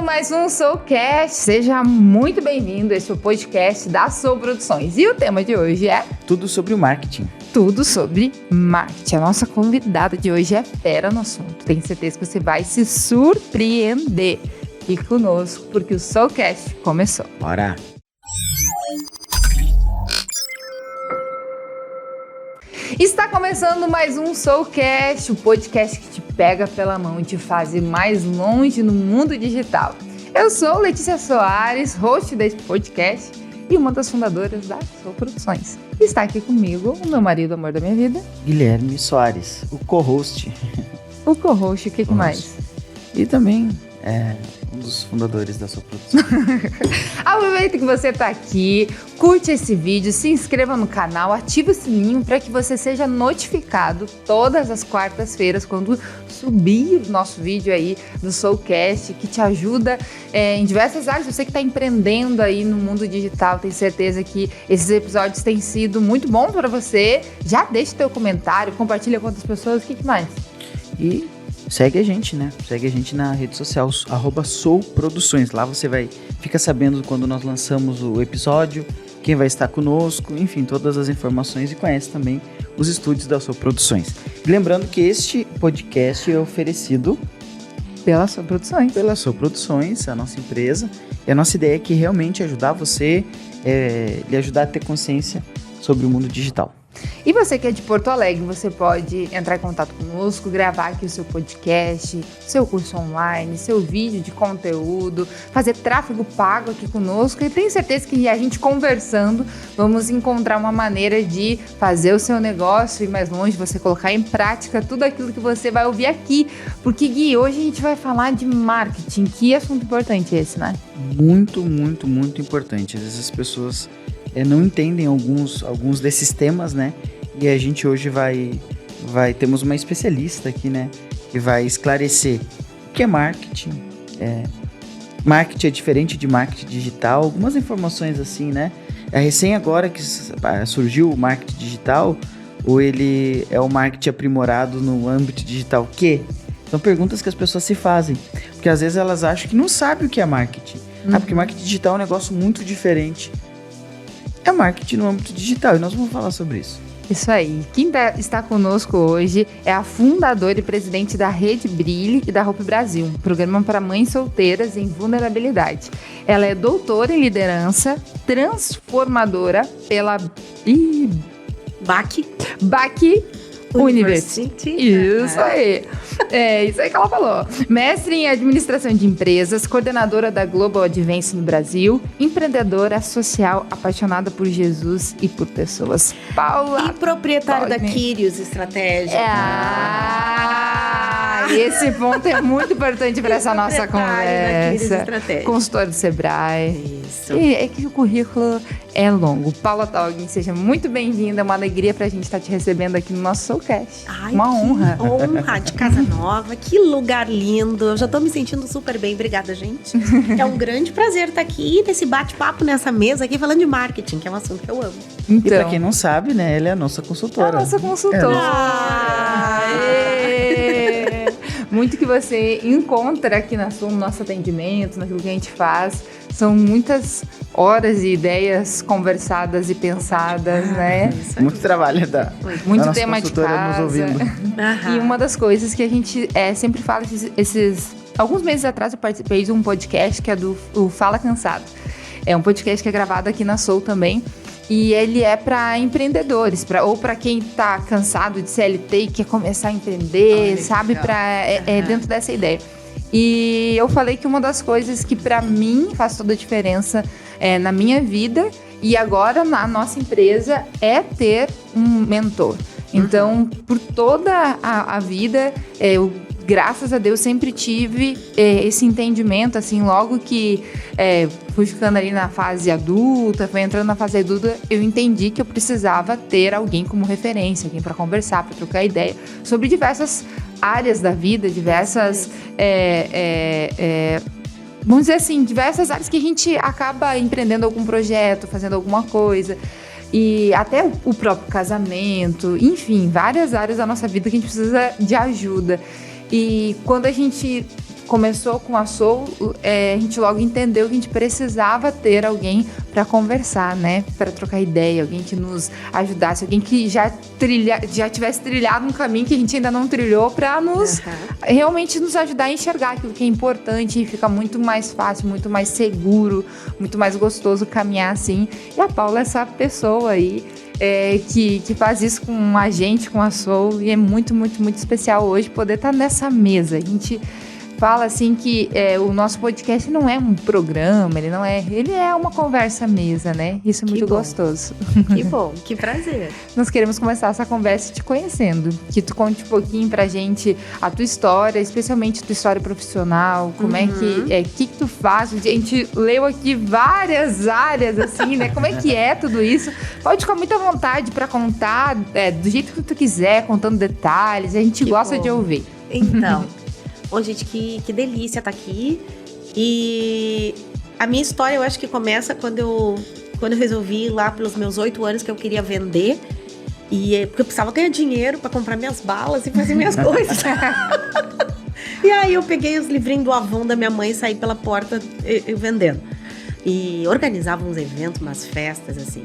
começando mais um Soulcast. Seja muito bem-vindo. Esse é o podcast da Soul Produções. E o tema de hoje é... Tudo sobre o marketing. Tudo sobre marketing. A nossa convidada de hoje é fera no assunto. Tenho certeza que você vai se surpreender. Fique conosco, porque o Soulcast começou. Bora! Está começando mais um Soulcast, o podcast que te pega pela mão e te faz ir mais longe no mundo digital. Eu sou Letícia Soares, host desse podcast e uma das fundadoras da Soul Produções. Está aqui comigo o meu marido, amor da minha vida, Guilherme Soares, o co-host. O co-host, o que mais? E também um dos fundadores da Soul Produções. Aproveita que você está aqui, curte esse vídeo, se inscreva no canal, ative o sininho para que você seja notificado todas as quartas-feiras quando subir o nosso vídeo aí do Soulcast, que te ajuda em diversas áreas. Você que está empreendendo aí no mundo digital, tenho certeza que esses episódios têm sido muito bons para você. Já deixa teu comentário, compartilha com outras pessoas, o que mais? E segue a gente, né? Segue a gente na rede social, @soulproduções. Lá você fica sabendo quando nós lançamos o episódio, quem vai estar conosco, enfim, todas as informações, e conhece também os estúdios da Soul Produções. E lembrando que este podcast é oferecido pela Soul Produções. Pela Soul Produções, a nossa empresa. E a nossa ideia é que realmente ajudar você, lhe ajudar a ter consciência sobre o mundo digital. E você que é de Porto Alegre, você pode entrar em contato conosco, gravar aqui o seu podcast, seu curso online, seu vídeo de conteúdo, fazer tráfego pago aqui conosco. E tenho certeza que a gente conversando, vamos encontrar uma maneira de fazer o seu negócio ir mais longe, você colocar em prática tudo aquilo que você vai ouvir aqui. Porque, Gui, hoje a gente vai falar de marketing. Que assunto importante esse, né? Muito, muito, muito importante. Às vezes as pessoas não entendem alguns desses temas, né? E a gente hoje temos uma especialista aqui, né? Que vai esclarecer o que é marketing. Marketing é diferente de marketing digital. Algumas informações assim, né? É recém agora que surgiu o marketing digital, ou ele é o marketing aprimorado no âmbito digital? São perguntas que as pessoas se fazem. Porque às vezes elas acham que não sabem o que é marketing. Porque marketing digital é um negócio muito diferente. É marketing no âmbito digital, e nós vamos falar sobre isso. Isso aí. Quem está conosco hoje é a fundadora e presidente da Rede Brilhe e da Hope Brasil, um programa para mães solteiras em vulnerabilidade. Ela é doutora em liderança, transformadora pela BAC University. Isso aí. É isso aí que ela falou. Mestre em administração de empresas, coordenadora da Global Advance no Brasil, empreendedora social apaixonada por Jesus e por pessoas. Paula. E proprietária da Kyrios Estratégia. Esse ponto é muito importante para essa nossa conversa. Consultora do Sebrae. Isso. E é que o currículo é longo. Paula Toggen, seja muito bem-vinda. É uma alegria pra gente estar te recebendo aqui no nosso Soulcast. Uma honra. Honra de casa nova. Que lugar lindo. Eu já tô me sentindo super bem. Obrigada, gente. É um grande prazer estar aqui nesse bate-papo, nessa mesa aqui, falando de marketing, que é um assunto que eu amo. Então, e pra quem não sabe, né, ela é a nossa consultora. É a nossa consultora. Muito que você encontra aqui no nosso atendimento, naquilo que a gente faz. São muitas horas e ideias conversadas e pensadas, né? Muito trabalho muito da tema de casa. Nos ouvindo. E uma das coisas que a gente sempre fala, alguns meses atrás eu participei de um podcast que é do Fala Cansado. É um podcast que é gravado aqui na Soul também. E ele é para empreendedores, ou para quem está cansado de CLT e quer começar a empreender, sabe? Dentro dessa ideia. E eu falei que uma das coisas que para mim faz toda a diferença na minha vida e agora na nossa empresa é ter um mentor. Então, por toda a vida, eu, graças a Deus, sempre tive esse entendimento, assim, logo que fui ficando ali na fase adulta, fui entrando na fase adulta, eu entendi que eu precisava ter alguém como referência, alguém para conversar, para trocar ideia sobre diversas áreas da vida, diversas, vamos dizer assim, diversas áreas que a gente acaba empreendendo algum projeto, fazendo alguma coisa. E até o próprio casamento, enfim, várias áreas da nossa vida que a gente precisa de ajuda. E quando a gente começou com a Soul, a gente logo entendeu que a gente precisava ter alguém para conversar, né? Para trocar ideia, alguém que nos ajudasse, alguém que já tivesse trilhado um caminho que a gente ainda não trilhou, para realmente nos ajudar a enxergar aquilo que é importante, e fica muito mais fácil, muito mais seguro, muito mais gostoso caminhar assim. E a Paula é essa pessoa aí que faz isso com a gente, com a Soul, e é muito, muito, muito especial hoje poder estar nessa mesa. A gente fala assim que o nosso podcast não é um programa, ele é uma conversa mesa, né? Isso é muito gostoso. Que bom, que prazer. Nós queremos começar essa conversa te conhecendo, que tu conte um pouquinho pra gente a tua história, especialmente a tua história profissional, como é que tu faz. A gente leu aqui várias áreas, assim, né? Como é que é tudo isso? Pode ficar muito à vontade pra contar, do jeito que tu quiser, contando detalhes, a gente gosta de ouvir. Então... Bom, gente, que delícia estar aqui. E a minha história, eu acho que começa quando eu resolvi, lá pelos meus 8 anos, que eu queria vender. Porque eu precisava ganhar dinheiro para comprar minhas balas e fazer minhas coisas. E aí eu peguei os livrinhos do Avon da minha mãe e saí pela porta eu vendendo. E organizava uns eventos, umas festas, assim.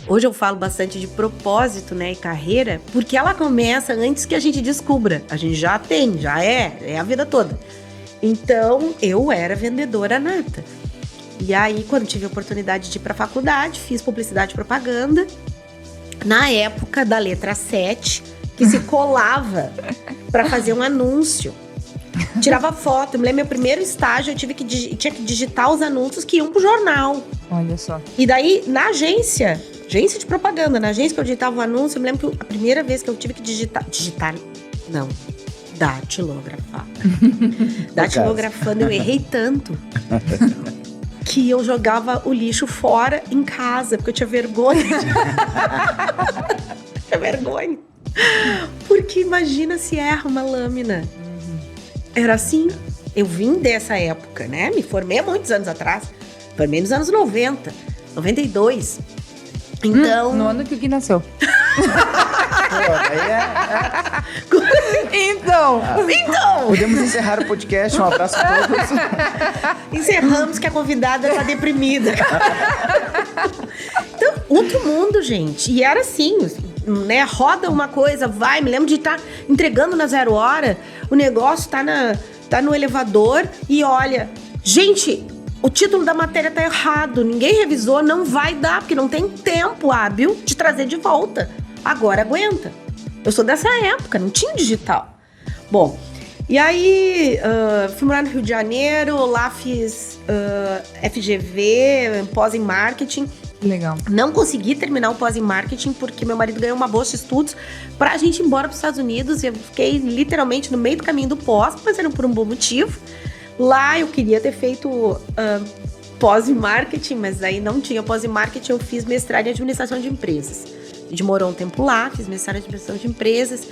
Hoje eu falo bastante de propósito, né, e carreira, porque ela começa antes que a gente descubra. A gente já é a vida toda. Então, eu era vendedora nata. E aí, quando tive a oportunidade de ir pra faculdade, fiz publicidade e propaganda. Na época da letra 7, que se colava para fazer um anúncio. Tirava foto. Eu me lembro, meu primeiro estágio, eu tinha que digitar os anúncios que iam pro jornal. Olha só. E daí, na agência de propaganda, na agência que eu digitava o anúncio, eu me lembro que a primeira vez que eu tive que datilografar. Datilografando, eu errei tanto que eu jogava o lixo fora em casa, porque eu tinha vergonha. Tinha vergonha. Porque imagina se erra uma lâmina. Era assim. Eu vim dessa época, né? Me formei há muitos anos atrás. Formei nos anos 90, 92. Então... no ano que o Gui nasceu. Então. Podemos encerrar o podcast. Um abraço a todos. Encerramos que a convidada tá deprimida. Então, outro mundo, gente. E era assim, né? Roda uma coisa, vai. Me lembro de estar entregando na 0 hora. O negócio tá no elevador e olha... Gente... O título da matéria tá errado, ninguém revisou, não vai dar, porque não tem tempo hábil de trazer de volta. Agora aguenta. Eu sou dessa época, não tinha digital. Bom, e aí fui morar no Rio de Janeiro, lá fiz FGV, pós em marketing. Legal. Não consegui terminar o pós em marketing porque meu marido ganhou uma bolsa de estudos pra gente ir embora pros Estados Unidos. E eu fiquei literalmente no meio do caminho do pós, mas era por um bom motivo. Lá eu queria ter feito pós em marketing, mas aí não tinha pós em marketing. Eu fiz mestrado em administração de empresas. A gente morou um tempo lá, fiz mestrado em administração de empresas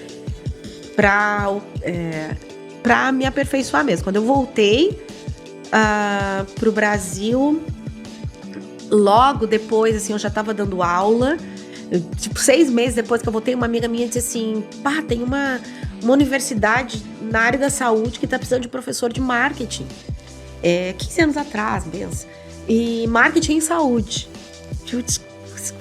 pra me aperfeiçoar mesmo. Quando eu voltei pro Brasil, logo depois, assim, eu já tava dando aula. Tipo, 6 meses depois que eu voltei, uma amiga minha disse assim: pá, tem uma universidade na área da saúde que tá precisando de professor de marketing. 15 anos atrás, pensa. E marketing em saúde. Eu disse,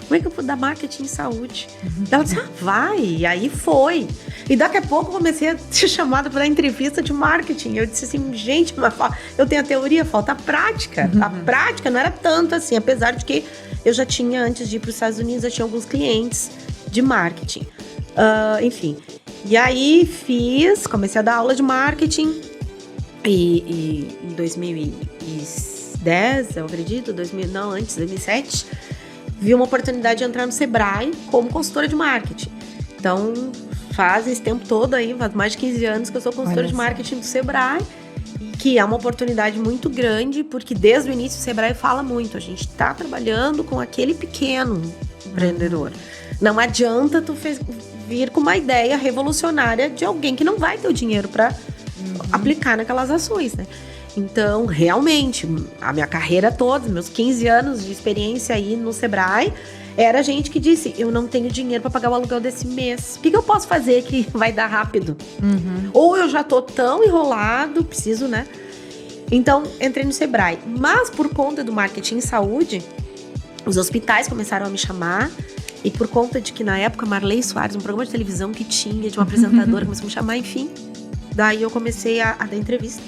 como é que eu vou dar marketing em saúde? Ela disse, vai. E aí foi. E daqui a pouco eu comecei a ser chamada para entrevista de marketing. Eu disse assim, gente, mas eu tenho a teoria, falta a prática. A prática não era tanto assim, apesar de que eu já tinha, antes de ir para os Estados Unidos, eu tinha alguns clientes de marketing. Enfim. E aí comecei a dar aula de marketing. E em 2010, eu acredito, 2007, vi uma oportunidade de entrar no Sebrae como consultora de marketing. Então, faz esse tempo todo aí, faz mais de 15 anos que eu sou consultora de marketing do Sebrae, que é uma oportunidade muito grande, porque desde o início o Sebrae fala muito, a gente está trabalhando com aquele pequeno empreendedor. Não adianta tu vir com uma ideia revolucionária de alguém que não vai ter o dinheiro para aplicar naquelas ações, né? Então, realmente, a minha carreira toda, meus 15 anos de experiência aí no Sebrae, Era gente que disse, eu não tenho dinheiro para pagar o aluguel desse mês. O que eu posso fazer que vai dar rápido? Ou eu já tô tão enrolado, preciso, né? Então, entrei no Sebrae. Mas por conta do marketing em saúde, os hospitais começaram a me chamar. E por conta de que na época, Marley Soares, um programa de televisão que tinha, de uma apresentadora, começou a me chamar, enfim. Daí eu comecei a dar entrevista.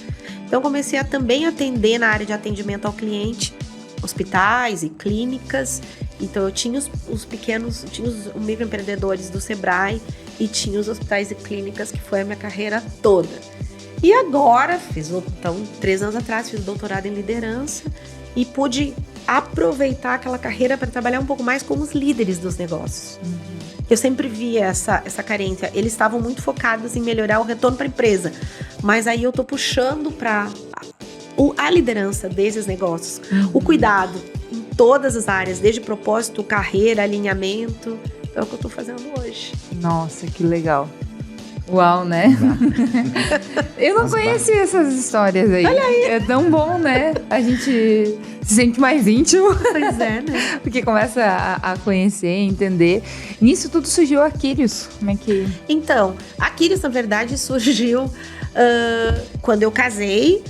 Então, comecei a também atender na área de atendimento ao cliente, hospitais e clínicas. Então, eu tinha os pequenos, tinha os microempreendedores do Sebrae e tinha os hospitais e clínicas, que foi a minha carreira toda. E agora, então, 3 anos atrás, fiz doutorado em liderança e pude aproveitar aquela carreira para trabalhar um pouco mais com os líderes dos negócios. Eu sempre vi essa carência. Eles estavam muito focados em melhorar o retorno para a empresa, mas aí eu tô puxando para a liderança desses negócios, o cuidado em todas as áreas, desde propósito, carreira, alinhamento. É o que eu tô fazendo hoje. Nossa, que legal. Uau, né? Eu não conhecia essas histórias aí. Olha aí. É tão bom, né? A gente se sente mais íntimo. Pois é, né? Porque começa a conhecer, entender. Nisso tudo surgiu a Quírios. Como é que... Então, a Quírios, na verdade, surgiu quando eu casei.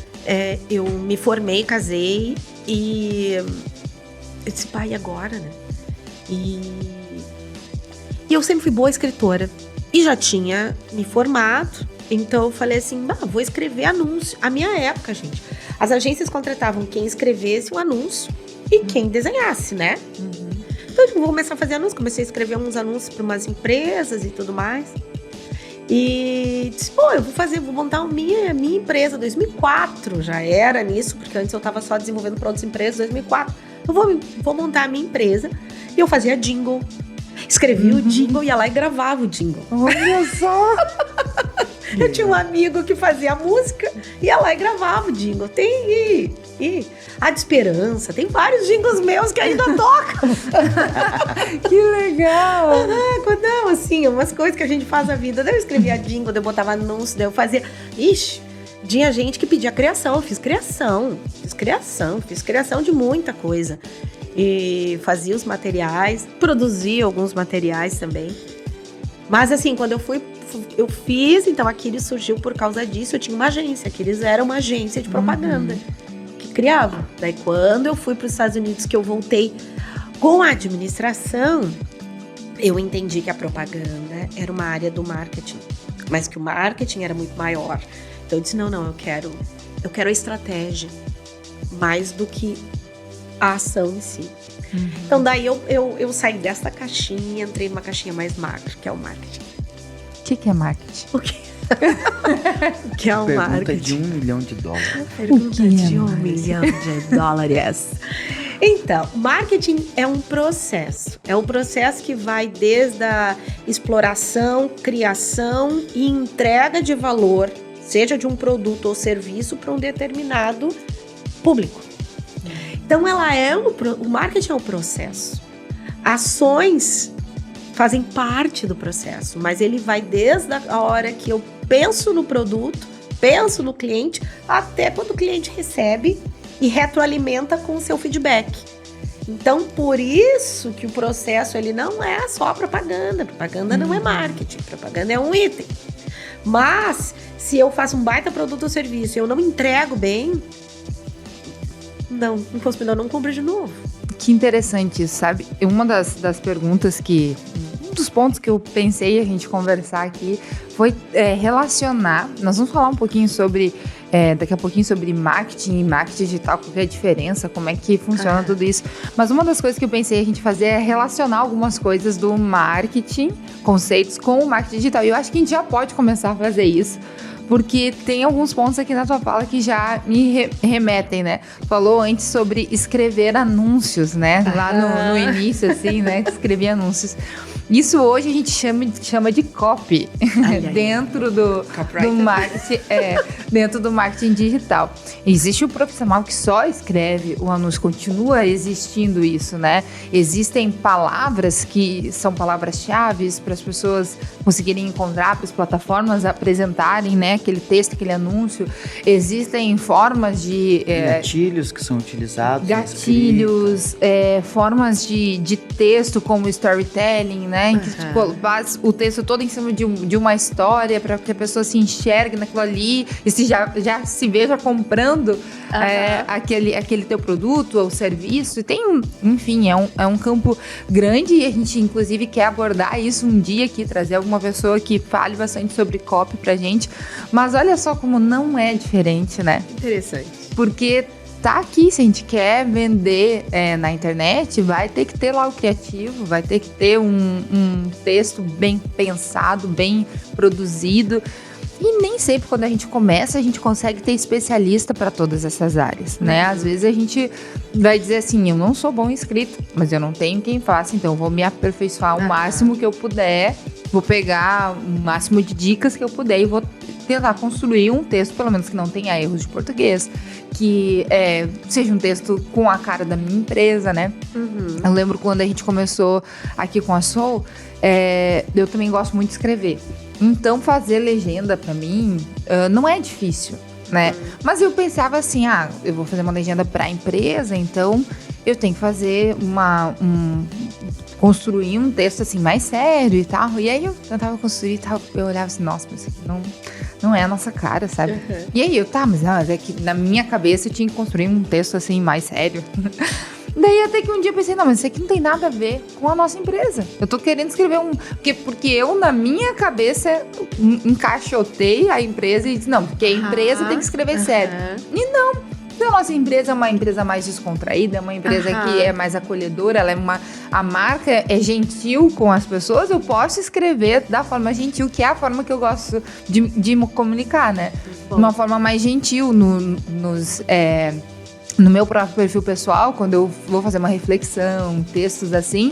Eu me formei, casei. E eu disse, pai, agora, né? E eu sempre fui boa escritora. E já tinha me formado, então eu falei assim, vou escrever anúncio. A minha época, gente, as agências contratavam quem escrevesse o anúncio e quem desenhasse, né? Então eu vou começar a fazer anúncio, comecei a escrever uns anúncios para umas empresas e tudo mais. E disse, eu vou montar a minha empresa, 2004, já era nisso, porque antes eu estava só desenvolvendo para outras empresas, 2004. Eu vou montar a minha empresa e eu fazia jingle. Escrevia o jingle, ia lá e gravava o jingle. Olha só! Eu tinha um amigo que fazia a música, ia lá e gravava o jingle. Tem a de Esperança, tem vários jingles meus que ainda tocam. Que legal! Não, assim, umas coisas que a gente faz na vida. Daí eu escrevia jingle, daí eu botava anúncio, daí eu fazia... Ixi, tinha gente que pedia criação, eu fiz criação de muita coisa. E fazia os materiais, produzia alguns materiais também. Mas assim, quando eu fiz, então a Quírios surgiu por causa disso. Eu tinha uma agência, a Quírios era uma agência de propaganda que criava. Daí quando eu fui para os Estados Unidos, que eu voltei com a administração, eu entendi que a propaganda era uma área do marketing, mas que o marketing era muito maior. Então eu disse, não, eu quero a estratégia, mais do que a ação em si. Então daí eu saí dessa caixinha, entrei numa caixinha mais macro, que é o marketing. O que é marketing? O que é o marketing? Pergunta de $1 milhão. Pergunta de $1 milhão. Então, marketing é um processo. É um processo que vai desde a exploração, criação e entrega de valor, seja de um produto ou serviço, para um determinado público. Então, o marketing é um processo. Ações fazem parte do processo, mas ele vai desde a hora que eu penso no produto, penso no cliente, até quando o cliente recebe e retroalimenta com o seu feedback. Então, por isso que o processo ele não é só propaganda. Propaganda não é marketing, propaganda é um item. Mas, se eu faço um baita produto ou serviço e eu não entrego bem, o consumidor não compra de novo. Que interessante isso, sabe? Uma das perguntas um dos pontos que eu pensei a gente conversar aqui foi relacionar. Nós vamos falar um pouquinho sobre, daqui a pouquinho, sobre marketing e marketing digital, qual é a diferença, como é que funciona tudo isso. Mas uma das coisas que eu pensei a gente fazer é relacionar algumas coisas do marketing, conceitos, com o marketing digital. E eu acho que a gente já pode começar a fazer isso. Porque tem alguns pontos aqui na tua fala que já me remetem, né? Tu falou antes sobre escrever anúncios, né? Lá no início, assim, né? Escrever anúncios. Isso hoje a gente chama de copy dentro do marketing, dentro do marketing digital. Existe o profissional que só escreve o anúncio, continua existindo isso, né? Existem palavras que são palavras-chave para as pessoas conseguirem encontrar, para as plataformas apresentarem, né, aquele texto, aquele anúncio. Existem formas de... gatilhos que são utilizados. Gatilhos, formas de texto como storytelling, né? Em que faz o texto todo em cima de uma história para que a pessoa se enxergue naquilo ali e já se veja comprando aquele teu produto ou serviço. Tem, enfim, é um campo grande e a gente inclusive quer abordar isso um dia aqui, trazer alguma pessoa que fale bastante sobre copy pra gente. Mas olha só como não é diferente, né? Interessante. Porque tá aqui, se a gente quer vender na internet, vai ter que ter lá o criativo, vai ter que ter um texto bem pensado, bem produzido. E nem sempre quando a gente começa, a gente consegue ter especialista para todas essas áreas, né? Às vezes a gente vai dizer assim, eu não sou bom em escrita, mas eu não tenho quem faça, então eu vou me aperfeiçoar o máximo que eu puder, vou pegar o máximo de dicas que eu puder e vou tentar construir um texto, pelo menos que não tenha erros de português, que seja um texto com a cara da minha empresa, né? Eu lembro quando a gente começou aqui com a Soul, eu também gosto muito de escrever. Então, fazer legenda pra mim não é difícil, né? Mas eu pensava assim, eu vou fazer uma legenda pra empresa, então eu tenho que fazer construir um texto assim mais sério e tal. E aí eu tentava construir e tal, eu olhava assim, nossa, mas isso aqui não é a nossa cara, sabe? E aí mas é que na minha cabeça eu tinha que construir um texto assim mais sério. Daí até que um dia eu pensei, não, mas isso aqui não tem nada a ver com a nossa empresa. Eu tô querendo escrever porque eu, na minha cabeça, encaixotei a empresa e disse, não, porque a empresa tem que escrever sério. E não. Então, a nossa empresa é uma empresa mais descontraída, é uma empresa que é mais acolhedora, a marca é gentil com as pessoas, eu posso escrever da forma gentil, que é a forma que eu gosto de comunicar, né? De uma forma mais gentil no meu próprio perfil pessoal, quando eu vou fazer uma reflexão, textos assim,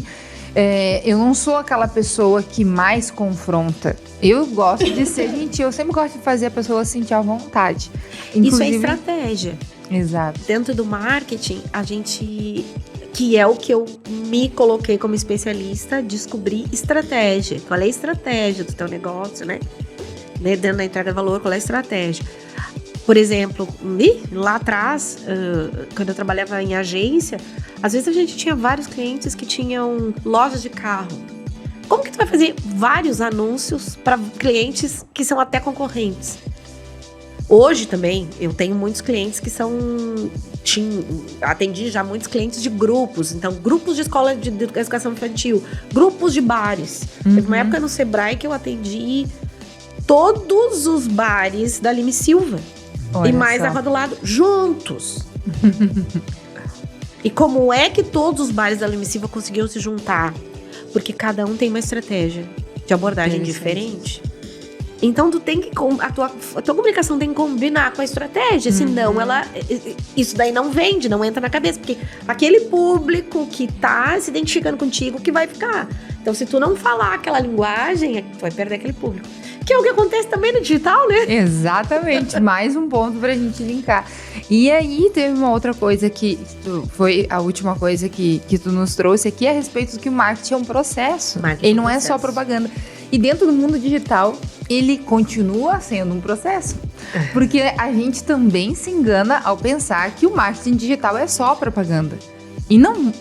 eu não sou aquela pessoa que mais confronta. Eu gosto de ser gentil, eu sempre gosto de fazer a pessoa sentir à vontade. Inclusive, isso é estratégia. Exato. Dentro do marketing, a gente, que é o que eu me coloquei como especialista, descobrir estratégia. Qual é a estratégia do teu negócio, né? Dentro da entrega de valor, qual é a estratégia? Por exemplo, lá atrás, quando eu trabalhava em agência, às vezes a gente tinha vários clientes que tinham lojas de carro. Como que tu vai fazer vários anúncios para clientes que são até concorrentes? Hoje também, eu tenho muitos clientes que atendi já muitos clientes de grupos. Então, grupos de escola de educação infantil, grupos de bares. Teve uma época no Sebrae que eu atendi todos os bares da Lime Silva. Olha e mais só. a Rua do Lado, juntos. E como é que todos os bares da Lime Silva conseguiram se juntar? Porque cada um tem uma estratégia de abordagem diferente. Então tu tem que a tua comunicação tem que combinar com a estratégia, senão isso daí não vende, não entra na cabeça, porque aquele público que tá se identificando contigo que vai ficar. Então se tu não falar aquela linguagem, tu vai perder aquele público. Que é o que acontece também no digital, né? Exatamente, mais um ponto pra gente linkar. E aí teve uma outra coisa que foi a última coisa que tu nos trouxe aqui a respeito do que o marketing é um processo. Ele não é só propaganda. E dentro do mundo digital, ele continua sendo um processo. Porque a gente também se engana ao pensar que o marketing digital é só propaganda. E não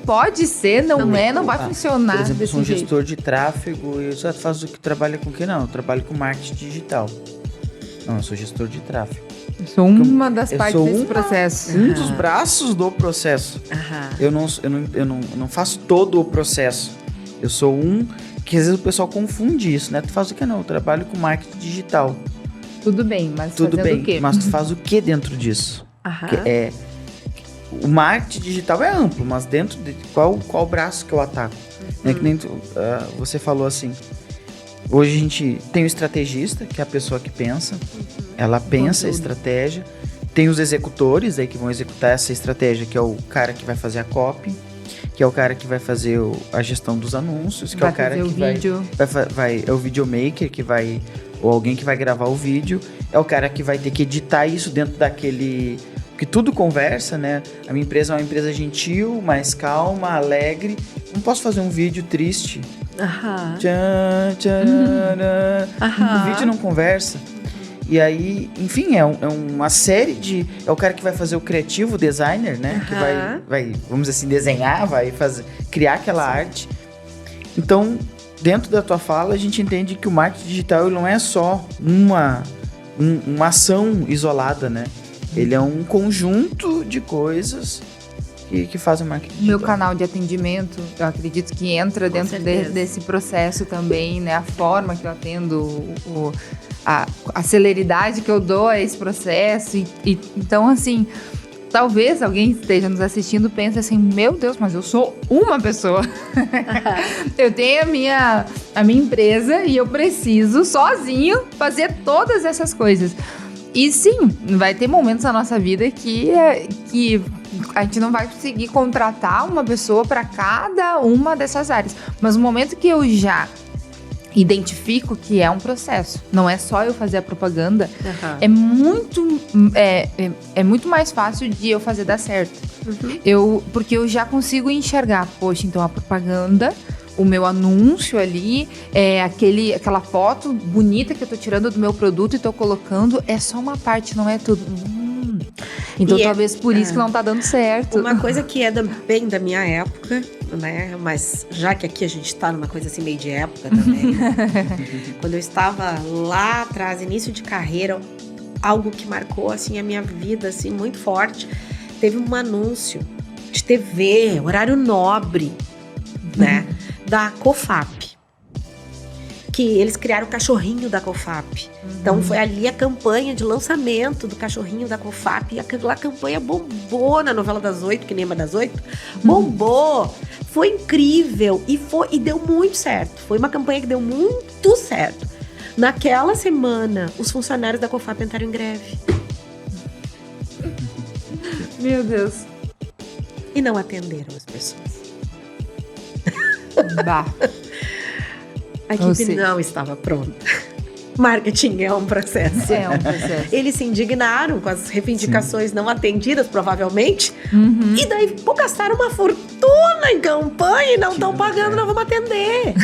pode ser, não vai funcionar. Por exemplo, eu desse sou um jeito. gestor de tráfego e eu só faço o que trabalha com o que? Não, eu trabalho com marketing digital. Não, eu sou gestor de tráfego. Eu sou uma das partes desse processo. Um dos braços do processo. Eu não faço todo o processo. Eu sou que às vezes o pessoal confunde isso, né? Tu faz o que? Não, eu trabalho com marketing digital. Tudo bem, mas Tudo bem, o quê? mas tu faz o que dentro disso? O marketing digital é amplo, mas dentro de qual braço que eu ataco? É que nem você falou assim, hoje a gente tem o estrategista, que é a pessoa que pensa, ela pensa a estratégia, tem os executores aí que vão executar essa estratégia, que é o cara que vai fazer a copy, que é o cara que vai fazer a gestão dos anúncios, que é o cara que é o videomaker que vai, ou alguém que vai gravar o vídeo, é o cara que vai ter que editar isso dentro daquele... Porque tudo conversa, né? A minha empresa é uma empresa gentil, mais calma, alegre. Não posso fazer um vídeo triste. Tchan, o vídeo não conversa. E aí, enfim, é uma série de... É o cara que vai fazer o criativo, o designer, né? Que vai, vamos dizer assim, desenhar, vai criar aquela arte. Então, dentro da tua fala, a gente entende que o marketing digital ele não é só uma ação isolada, né? Ele é um conjunto de coisas que fazem o marketing digital. Meu canal de atendimento, eu acredito que entra dentro desse processo também, né? A forma que eu atendo, a celeridade que eu dou a esse processo. Então, assim, talvez alguém esteja nos assistindo e pense assim, meu Deus, mas eu sou uma pessoa. Eu tenho a minha empresa e eu preciso, sozinho, fazer todas essas coisas. E sim, vai ter momentos na nossa vida que a gente não vai conseguir contratar uma pessoa para cada uma dessas áreas. Mas no momento que eu já identifico que é um processo, não é só eu fazer a propaganda, é muito mais fácil de eu fazer dar certo. Porque eu já consigo enxergar, poxa, então a propaganda... O meu anúncio ali, aquela foto bonita que eu tô tirando do meu produto e tô colocando, é só uma parte, não é tudo. Então talvez por isso que não tá dando certo. Uma coisa que é bem da minha época, né? Mas já que aqui a gente tá numa coisa assim meio de época também. Quando eu estava lá atrás, início de carreira, algo que marcou assim a minha vida assim muito forte, teve um anúncio de TV, horário nobre, né? Da Cofap, que eles criaram o cachorrinho da Cofap. Então foi ali a campanha de lançamento do cachorrinho da Cofap, e aquela campanha bombou na novela das 8, que lembra das 8? Bombou! Foi incrível e deu muito certo. Foi uma campanha que deu muito certo. Naquela semana, os funcionários da Cofap entraram em greve. Meu Deus. E não atenderam as pessoas. A equipe não estava pronta. Marketing é um processo. Eles se indignaram com as reivindicações não atendidas, provavelmente. E daí gastaram uma fortuna em campanha e não estão pagando, não vamos atender.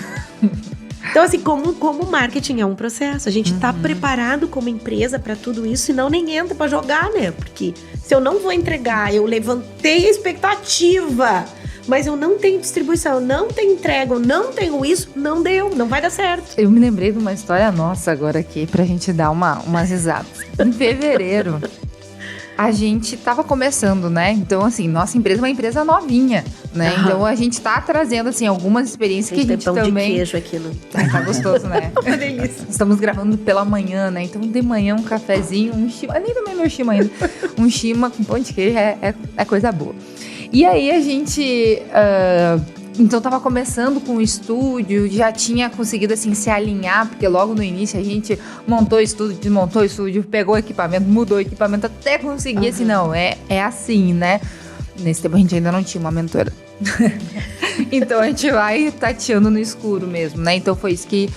Então, assim, como marketing é um processo, a gente está preparado como empresa para tudo isso, senão nem entra para jogar, né? Porque se eu não vou entregar, eu levantei a expectativa, mas eu não tenho distribuição, eu não tenho entrega, eu não tenho isso, não deu, não vai dar certo. Eu me lembrei de uma história nossa agora aqui, pra gente dar umas risadas. Em fevereiro, a gente tava começando, né? Então, assim, nossa empresa é uma empresa novinha, né? Então, a gente tá trazendo, assim, algumas experiências que a gente tem pão também... de queijo aqui no... Tá gostoso, né? Uma delícia. Estamos gravando pela manhã, né? Então, de manhã, um cafezinho, um shima... Eu nem tomei meu shima ainda. Um shima com pão de queijo é coisa boa. E aí, a gente... Então, tava começando com o estúdio, já tinha conseguido, assim, se alinhar, porque logo no início a gente montou o estúdio, desmontou o estúdio, pegou o equipamento, mudou o equipamento, até conseguir, assim, não, é assim, né? Nesse tempo a gente ainda não tinha uma mentora. Então, a gente vai tateando no escuro mesmo, né? Então, foi isso que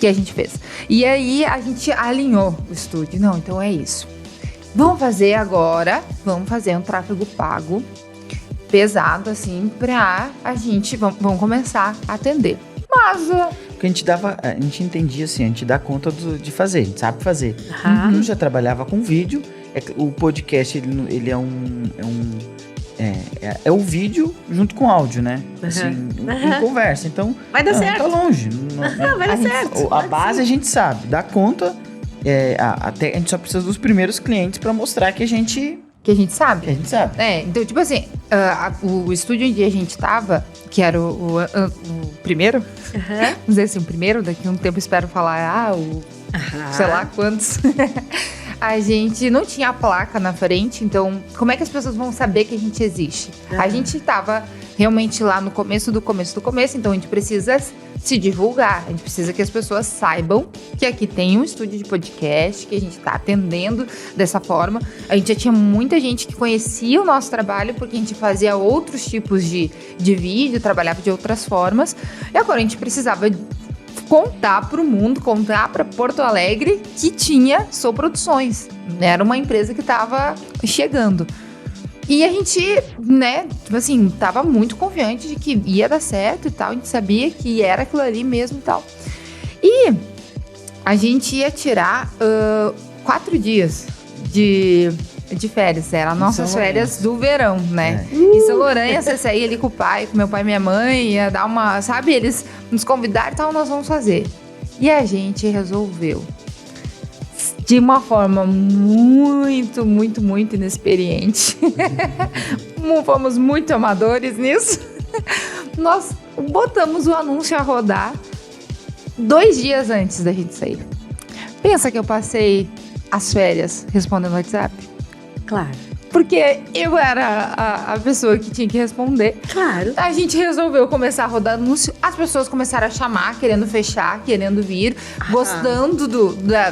a gente fez. E aí, a gente alinhou o estúdio. Não, então é isso. Vamos fazer um tráfego pago, pesado, assim, pra a gente... Vamos começar a atender. Mas... Porque a gente entendia, assim, a gente dá conta de fazer, a gente sabe fazer. Eu já trabalhava com vídeo, o podcast, ele é o vídeo junto com áudio, né? Assim, em conversa. Então, vai dar certo. Tá longe. Vai dar certo. A base a gente sabe, dá conta, até a gente só precisa dos primeiros clientes pra mostrar que a gente sabe. Então, tipo assim, o estúdio onde a gente tava, que era o primeiro, vamos dizer assim, o primeiro, daqui a um tempo espero falar, sei lá quantos, a gente não tinha a placa na frente, então como é que as pessoas vão saber que a gente existe? A gente tava realmente lá no começo do começo, então a gente precisa se divulgar. A gente precisa que as pessoas saibam que aqui tem um estúdio de podcast, que a gente está atendendo dessa forma. A gente já tinha muita gente que conhecia o nosso trabalho, porque a gente fazia outros tipos de vídeo, trabalhava de outras formas. E agora a gente precisava contar para o mundo, contar para Porto Alegre que tinha Sou Produções. Era uma empresa que estava chegando. E a gente, né, tipo assim, tava muito confiante de que ia dar certo e tal. A gente sabia que era aquilo ali mesmo e tal. E a gente ia tirar 4 dias de férias. Eram as nossas férias do verão, né? Em São Lourenço, você saía ali com o pai, com meu pai e minha mãe, ia dar uma... Sabe, eles nos convidaram e tal, nós vamos fazer. E a gente resolveu. De uma forma muito, muito, muito inexperiente. Fomos muito amadores nisso. Nós botamos o anúncio a rodar 2 dias antes da gente sair. Pensa que eu passei as férias respondendo no WhatsApp? Claro. Porque eu era a pessoa que tinha que responder. Claro. A gente resolveu começar a rodar anúncio. As pessoas começaram a chamar, querendo fechar, querendo vir, gostando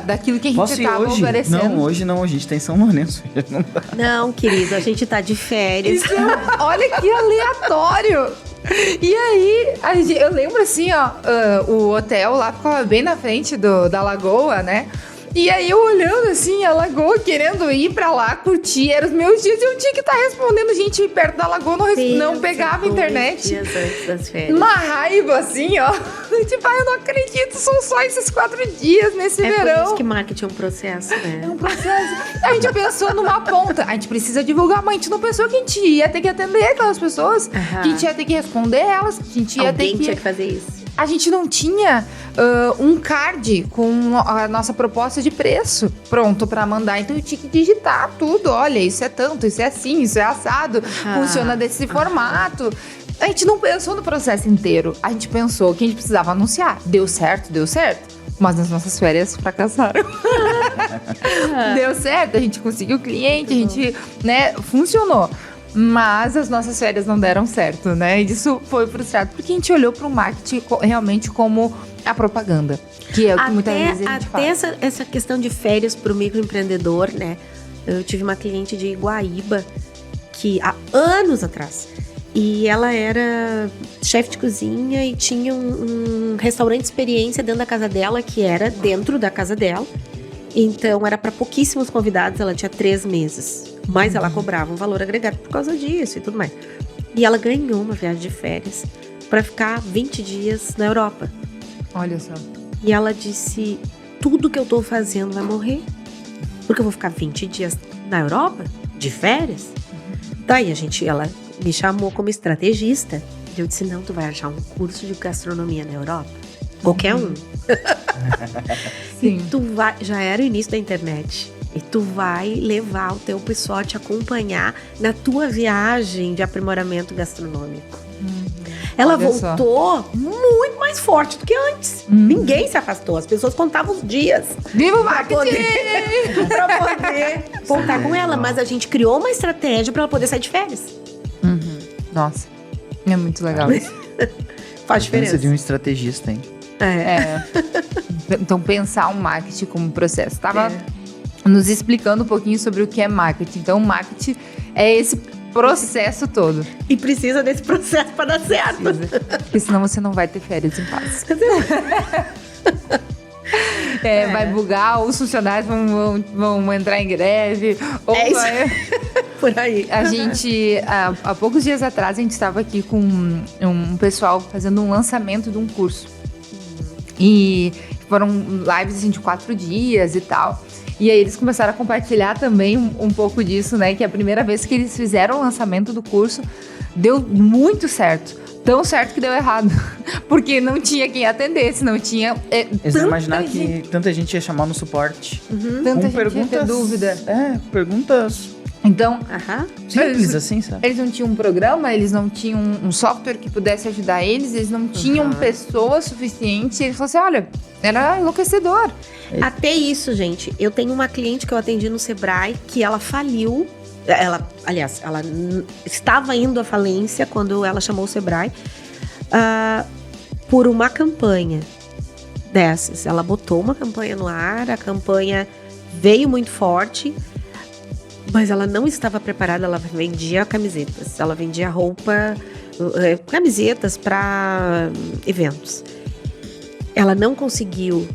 daquilo que a gente estava oferecendo. Não, hoje não, a gente tá em São Lourenço. Não, querido, a gente tá de férias. Isso, olha que aleatório. E aí, eu lembro assim, ó, o hotel lá ficava bem na frente da lagoa, né? E aí eu olhando assim, a lagoa, querendo ir pra lá, curtir, eram os meus dias e eu tinha que estar respondendo gente perto da lagoa, não pegava internet. Dias antes das férias. Uma raiva assim, ó. Tipo, eu não acredito, são só esses 4 dias nesse verão. É por isso que marketing é um processo, né? É um processo. A gente pensou numa ponta, a gente precisa divulgar, mas a gente não pensou que a gente ia ter que atender aquelas pessoas, que a gente ia ter que responder elas, que a gente ia ter que... tinha que fazer isso. A gente não tinha um card com a nossa proposta de preço pronto pra mandar. Então eu tinha que digitar tudo. Olha, isso é tanto, isso é assim, isso é assado. Funciona desse formato. A gente não pensou no processo inteiro. A gente pensou que a gente precisava anunciar. Deu certo. Mas as nossas férias fracassaram. Deu certo, a gente conseguiu cliente, a gente, né, funcionou. Mas as nossas férias não deram certo, né? E isso foi frustrado, porque a gente olhou para o marketing realmente como a propaganda, que é o que muitas vezes a gente fala. Até essa questão de férias para o microempreendedor, né? Eu tive uma cliente de Iguaíba, que há anos atrás, e ela era chefe de cozinha e tinha um restaurante de experiência dentro da casa dela, que era dentro da casa dela. Então, era para pouquíssimos convidados, ela tinha 3 meses. Mas ela cobrava um valor agregado por causa disso e tudo mais. E ela ganhou uma viagem de férias para ficar 20 dias na Europa. Olha só. E ela disse, tudo que eu tô fazendo vai morrer. Porque eu vou ficar 20 dias na Europa, de férias. Daí ela me chamou como estrategista. E eu disse, não, tu vai achar um curso de gastronomia na Europa. Qualquer um. Sim. E tu vai, já era o início da internet. E tu vai levar o teu pessoal a te acompanhar na tua viagem de aprimoramento gastronômico. Ela Olha voltou muito mais forte do que antes. Ninguém se afastou. As pessoas contavam os dias. Viva o marketing! Pra poder voltar com ela. Mas a gente criou uma estratégia pra ela poder sair de férias. Nossa, é muito legal isso. Faz diferença. De um estrategista, hein? Então, pensar o marketing como processo. Tava nos explicando um pouquinho sobre o que é marketing. Então, o marketing é esse processo todo. E precisa desse processo para dar certo. Porque senão você não vai ter férias em paz. Vai bugar, os funcionários vão entrar em greve. Ou Por aí. A gente, há poucos dias atrás, a gente estava aqui com um pessoal fazendo um lançamento de um curso. E foram lives assim, de 4 dias e tal. E aí eles começaram a compartilhar também um pouco disso, né? Que a primeira vez que eles fizeram o lançamento do curso, deu muito certo. Tão certo que deu errado. Porque não tinha quem atendesse, não tinha... Eles não imaginaram que tanta gente ia chamar no suporte. Tanta gente ia ter dúvida. Perguntas... Então, simples assim, sabe? Eles não tinham um programa, eles não tinham um software que pudesse ajudar eles não tinham pessoas suficientes. E eles falaram assim, olha, era enlouquecedor. Até isso, gente. Eu tenho uma cliente que eu atendi no Sebrae que ela faliu. Ela estava indo à falência quando ela chamou o Sebrae. por uma campanha dessas. Ela botou uma campanha no ar, a campanha veio muito forte, mas ela não estava preparada. Ela vendia camisetas, ela vendia roupa, camisetas para eventos. Ela não conseguiu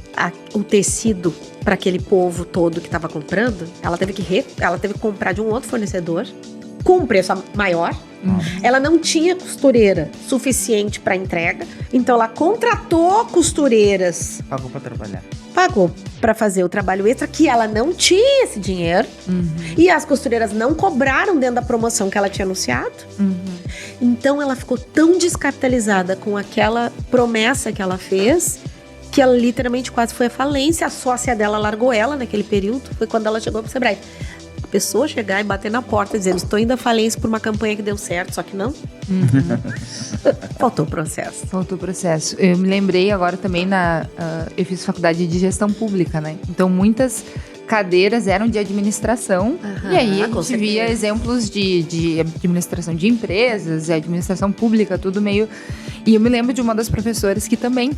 o tecido para aquele povo todo que estava comprando. Ela teve que comprar de um outro fornecedor com um preço maior. Ela não tinha costureira suficiente para entrega, então ela contratou costureiras. Pagou para trabalhar. Pagou para fazer o trabalho extra, que ela não tinha esse dinheiro. E as costureiras não cobraram dentro da promoção que ela tinha anunciado. Então ela ficou tão descapitalizada com aquela promessa que ela fez, que ela literalmente quase foi à falência. A sócia dela largou ela naquele período. Foi quando ela chegou pro Sebrae. A pessoa chegar e bater na porta dizendo: estou indo à falência por uma campanha que deu certo, só que não. Faltou o processo. Faltou o processo. Eu me lembrei agora também eu fiz faculdade de gestão pública, né? Então muitas cadeiras eram de administração. E aí a gente via exemplos de administração de empresas, administração pública, tudo meio... E eu me lembro de uma das professoras que também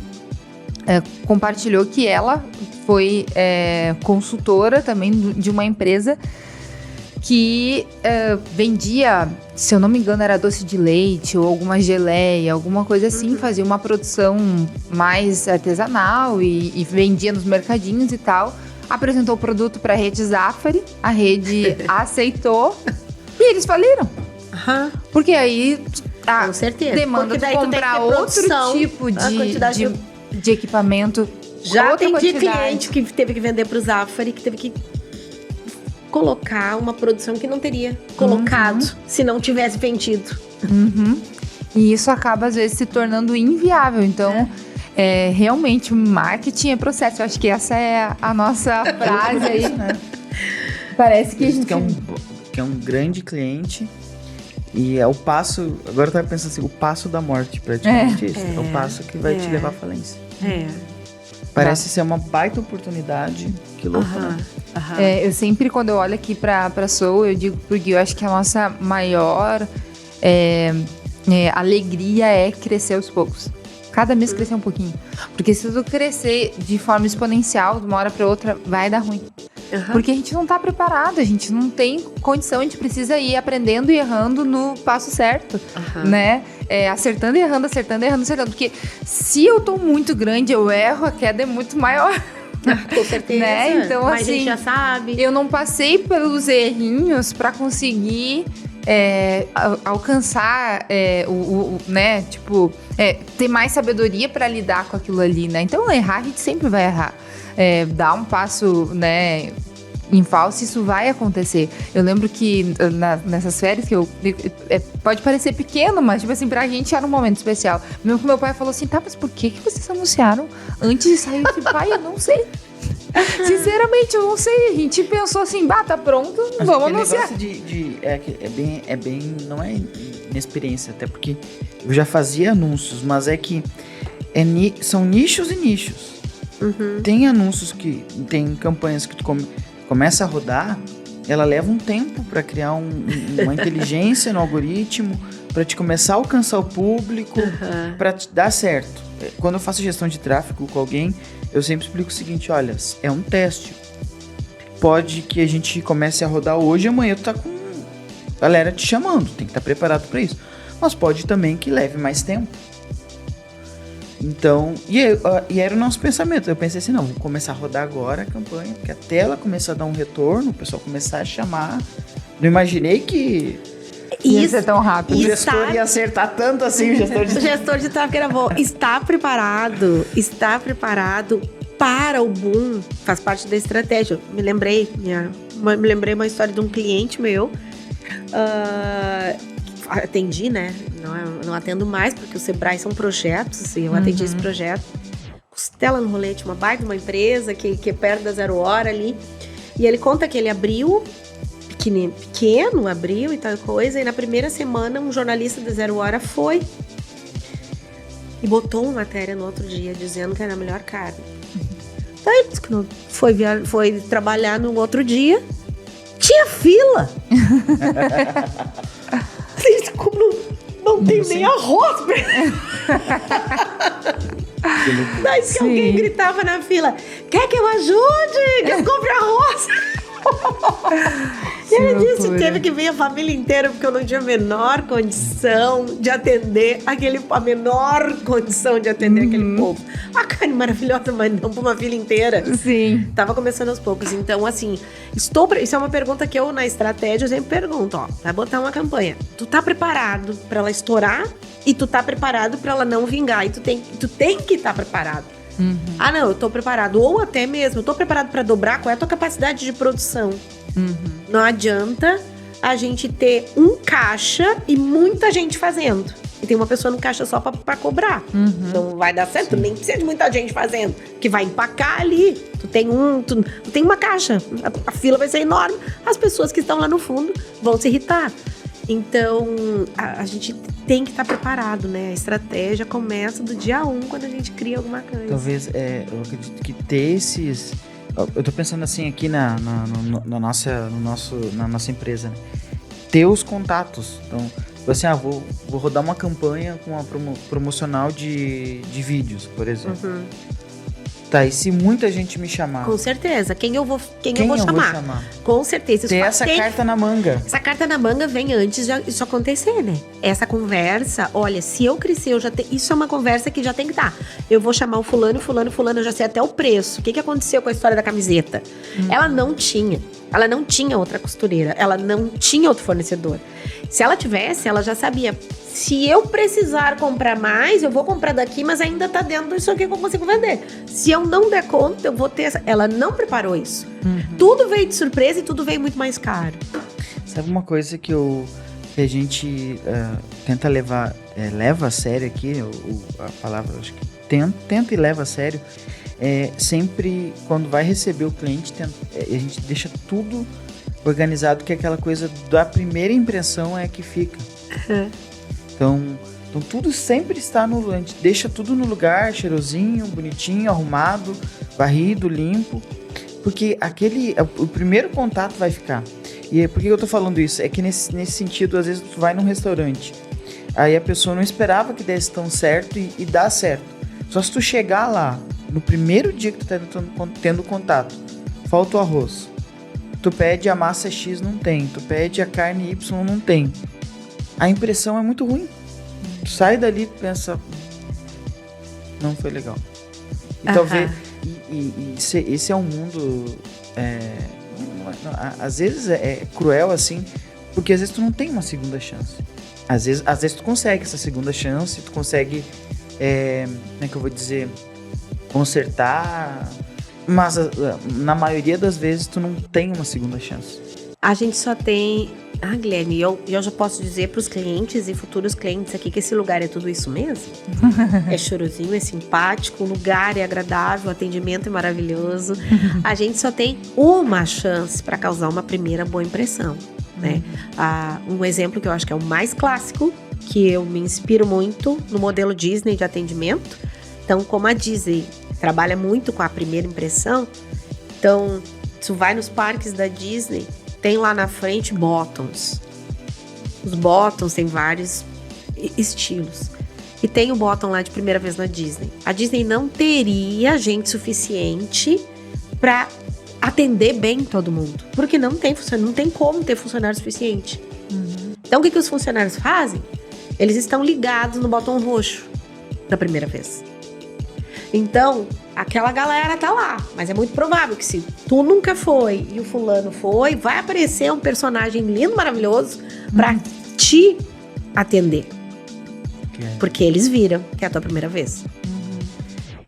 compartilhou que ela foi consultora também de uma empresa que vendia, se eu não me engano, era doce de leite ou alguma geleia, alguma coisa assim, fazia uma produção mais artesanal e vendia nos mercadinhos e tal. Apresentou o produto para a rede Zafari, a rede aceitou e eles faliram. Porque aí com certeza. Demanda de comprar outro tipo de equipamento. Já atendi cliente que teve que vender para o Zafari, que teve que colocar uma produção que não teria colocado se não tivesse vendido. E isso acaba, às vezes, se tornando inviável. Então, realmente, marketing é processo. Eu acho que essa é a nossa frase aí, né? Parece que a gente... Que é um grande cliente e é o passo... Agora eu tava pensando assim, o passo da morte, praticamente isso. É o passo que vai te levar à falência. Parece ser uma baita oportunidade. Que louco, né? Eu sempre, quando eu olho aqui pra Soul, eu digo pro Gui, eu acho que a nossa maior alegria é crescer aos poucos. Cada mês crescer um pouquinho. Porque se tu crescer de forma exponencial, de uma hora pra outra, vai dar ruim. Porque a gente não tá preparado, a gente não tem condição, a gente precisa ir aprendendo e errando no passo certo, né? Acertando e errando, acertando e errando, acertando. Porque se eu tô muito grande, eu erro, a queda é muito maior. Com certeza. Né? Então, mas assim, a gente já sabe. Eu não passei pelos errinhos pra conseguir alcançar né? Tipo, ter mais sabedoria pra lidar com aquilo ali, né? Então, errar, a gente sempre vai errar. Dar um passo, né, em falso, isso vai acontecer. Eu lembro que nessas férias que pode parecer pequeno, mas tipo assim, pra gente era um momento especial. Meu pai falou assim: tá, mas por que vocês anunciaram antes de sair? Eu disse: pai, eu não sei. Sinceramente, eu não sei. A gente pensou assim: tá pronto, vamos anunciar. É bem, não é inexperiência, até porque eu já fazia anúncios, mas é que são nichos e nichos. Tem anúncios tem campanhas que tu começa a rodar, ela leva um tempo para criar uma inteligência no algoritmo, para te começar a alcançar o público, para te dar certo. Quando eu faço gestão de tráfego com alguém, eu sempre explico o seguinte: olha, é um teste. Pode que a gente comece a rodar hoje e amanhã tu tá com galera te chamando, tem que estar preparado para isso. Mas pode também que leve mais tempo. Então, e era o nosso pensamento. Eu pensei assim: não, vou começar a rodar agora a campanha, porque até ela começar a dar um retorno, o pessoal começar a chamar. Não imaginei que ia ser tão rápido. O gestor ia acertar tanto assim. O gestor de tráfego era bom. Está preparado para o boom. Faz parte da estratégia. Me lembrei uma história de um cliente meu. Atendi, né? Não atendo mais, porque o Sebrae são projetos, e eu atendi esse projeto. Costela no Rolete, uma baita, uma empresa que é perto da 0 Hora ali. E ele conta que ele abriu, pequeno, abriu e tal coisa, e na primeira semana um jornalista da 0 Hora foi e botou uma matéria no outro dia dizendo que era a melhor carne. Daí ele disse que não foi trabalhar no outro dia, tinha fila. Como não tem nem arroz. Mas que alguém gritava na fila, quer que eu ajude? Que eu compre arroz? E ele disse, teve que vir a família inteira, porque eu não tinha a menor condição de atender aquele povo. A carne maravilhosa, mas não para uma filha inteira. Sim. Tava começando aos poucos. Então, assim, isso é uma pergunta que eu, na estratégia, eu sempre pergunto, ó, vai botar uma campanha. Tu tá preparado para ela estourar e tu tá preparado para ela não vingar. E tu tem que estar preparado. Uhum. Ah, não, eu tô preparado. Ou até mesmo, eu tô preparado para dobrar. Qual é a tua capacidade de produção? Uhum. Não adianta a gente ter um caixa e muita gente fazendo. E tem uma pessoa no caixa só pra cobrar. Uhum. Não vai dar certo. Nem precisa de muita gente fazendo. Que vai empacar ali. Tu tem uma caixa. A fila vai ser enorme. As pessoas que estão lá no fundo vão se irritar. Então, a gente tem que estar preparado, né? A estratégia começa do dia 1, quando a gente cria alguma coisa. Talvez, eu acredito que ter esses... Eu tô pensando assim aqui na nossa empresa, né? Ter os contatos. Então, assim, vou rodar uma campanha com uma promocional de vídeos, por exemplo. Uhum. Tá, e se muita gente me chamar? Com certeza. Quem eu vou chamar? Com certeza. Ter essa carta na manga. Essa carta na manga vem antes de isso acontecer, né? Essa conversa, olha, se eu crescer, isso é uma conversa que já tem que estar. Eu vou chamar o fulano, eu já sei até o preço. O que aconteceu com a história da camiseta? Ela não tinha outra costureira. Ela não tinha outro fornecedor. Se ela tivesse, ela já sabia. Se eu precisar comprar mais, eu vou comprar daqui, mas ainda tá dentro disso aqui que eu consigo vender. Se eu não der conta, eu vou ter... Ela não preparou isso. Tudo veio de surpresa e tudo veio muito mais caro. Sabe uma coisa que a gente tenta leva a sério aqui, a palavra, acho que tenta e leva a sério, sempre quando vai receber o cliente, a gente deixa tudo organizado, que aquela coisa da primeira impressão é que fica. Então tudo sempre está a gente deixa tudo no lugar, cheirosinho, bonitinho, arrumado, varrido, limpo, porque o primeiro contato vai ficar. E por que eu tô falando isso? É que nesse sentido, às vezes tu vai num restaurante, aí a pessoa não esperava que desse tão certo e dá certo. Só se tu chegar lá, no primeiro dia que tu tá tendo contato, falta o arroz, tu pede a massa X, não tem, tu pede a carne Y, não tem. A impressão é muito ruim. Tu sai dali e pensa, não foi legal. E talvez esse é um mundo às vezes é cruel assim, porque às vezes tu não tem uma segunda chance. Às vezes tu consegue essa segunda chance, tu consegue como é que eu vou dizer, consertar, mas na maioria das vezes tu não tem uma segunda chance. A gente só tem... Guilherme, eu já posso dizer para os clientes e futuros clientes aqui que esse lugar é tudo isso mesmo. É chorosinho, é simpático, o lugar é agradável, o atendimento é maravilhoso. A gente só tem uma chance para causar uma primeira boa impressão, né? Um exemplo que eu acho que é o mais clássico, que eu me inspiro muito no modelo Disney de atendimento. Então, como a Disney trabalha muito com a primeira impressão, então, tu vai nos parques da Disney, tem lá na frente bottoms. Os bottoms têm vários estilos. E tem o bottom lá de primeira vez na Disney. A Disney não teria gente suficiente para atender bem todo mundo. Porque não tem como ter funcionário suficiente. Então o que os funcionários fazem? Eles estão ligados no botão roxo da primeira vez. Então, aquela galera tá lá, mas é muito provável que se tu nunca foi e o fulano foi, vai aparecer um personagem lindo, maravilhoso pra te atender. Porque eles viram que é a tua primeira vez.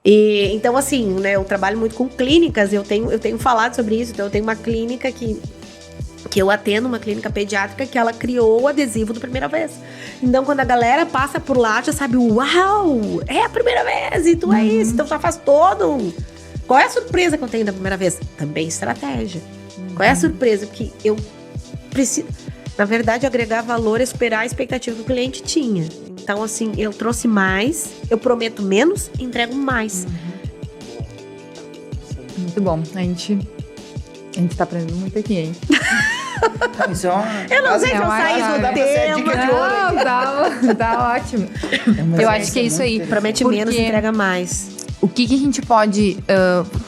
E, então, assim, né, eu trabalho muito com clínicas, eu tenho falado sobre isso. Então, eu tenho uma clínica que eu atendo, uma clínica pediátrica, que ela criou o adesivo da primeira vez. Então, quando a galera passa por lá, já sabe, uau, é a primeira vez, e tu é isso, então já faz todo. Qual é a surpresa que eu tenho da primeira vez? Também estratégia. Qual é a surpresa? Porque eu preciso, na verdade, agregar valor, esperar a expectativa que o cliente tinha. Então, assim, eu trouxe mais, eu prometo menos, entrego mais. Muito bom. A gente tá aprendendo muito aqui, hein? Isso é uma... Eu não sei se eu saí do tema. Não, tá ótimo. Mas eu acho que é isso aí. Promete menos, entrega mais. o que a gente pode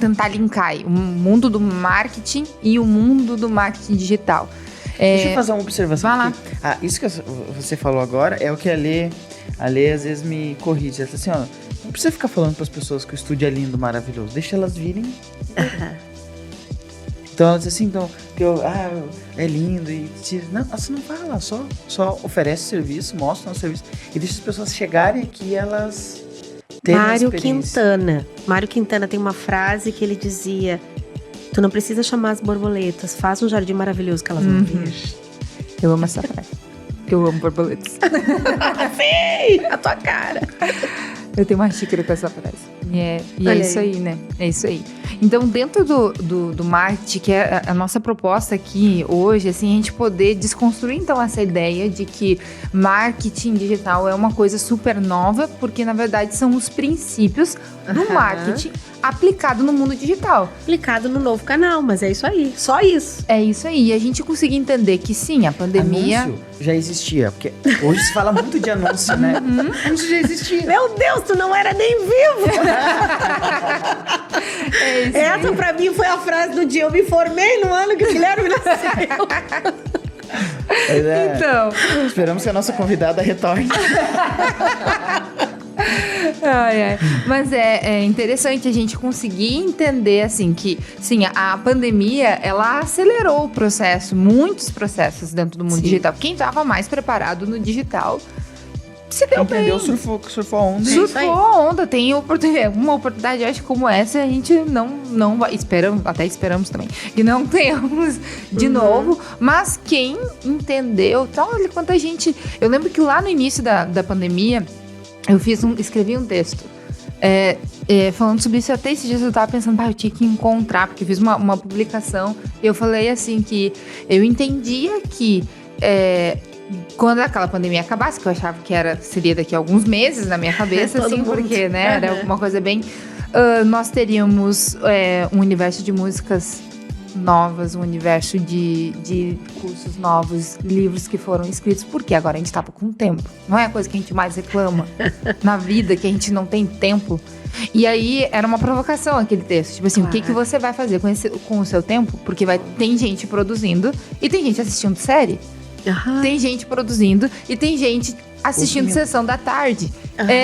tentar linkar aí? O mundo do marketing e o mundo do marketing digital. Deixa eu fazer uma observação vai lá. aqui. Isso que você falou agora é o que a Lê às vezes me corrige. Ela fala assim, ó, não precisa ficar falando para as pessoas que o estúdio é lindo, maravilhoso. Deixa elas virem. Então ela diz assim, então, é lindo e não, você não fala, só oferece o serviço, mostra o serviço e deixa as pessoas chegarem aqui e elas terem Mário Quintana tem uma frase que ele dizia: tu não precisa chamar as borboletas, faz um jardim maravilhoso que elas vão vir. Eu amo essa frase. Eu amo borboletas. Sim, a tua cara. Eu tenho uma xícara com essa frase. E é isso aí, né? É isso aí. Então, dentro do marketing, que é a nossa proposta aqui hoje, assim, a gente poder desconstruir, então, essa ideia de que marketing digital é uma coisa super nova, porque, na verdade, são os princípios do marketing aplicado no mundo digital. Aplicado no novo canal, mas é isso aí, só isso. É isso aí. E a gente conseguir entender que, sim, a pandemia... Anúncio já existia, porque hoje se fala muito de anúncio, né? Anúncio já existia. Meu Deus, tu não era nem vivo! Essa pra mim foi a frase do dia. Eu me formei no ano que o Guilherme nasceu. Então, esperamos que a nossa convidada retorne. Mas é interessante a gente conseguir entender, assim, que, sim, a pandemia, ela acelerou o processo, muitos processos dentro do mundo digital. Quem estava mais preparado no digital se deu bem. Entendeu? Surfou a onda. Surfou a onda. Tem uma oportunidade, acho, como essa, a gente não vai... Esperamos também que não tenhamos de novo. Mas quem entendeu... Então, olha quanta gente... Eu lembro que lá no início da pandemia, eu escrevi um texto falando sobre isso. Até esses dias eu tava pensando, eu tinha que encontrar, porque eu fiz uma publicação e eu falei assim que eu entendia que quando aquela pandemia acabasse, que eu achava que seria daqui a alguns meses na minha cabeça, assim, porque, né, era uma coisa bem... nós teríamos um universo de músicas novas, um universo de cursos novos, livros que foram escritos, porque agora a gente tava com tempo. Não é a coisa que a gente mais reclama na vida, que a gente não tem tempo. E aí, era uma provocação aquele texto. Tipo assim, o que você vai fazer com o seu tempo? Porque tem gente produzindo e tem gente assistindo série. Tem gente produzindo e tem gente assistindo sessão da tarde.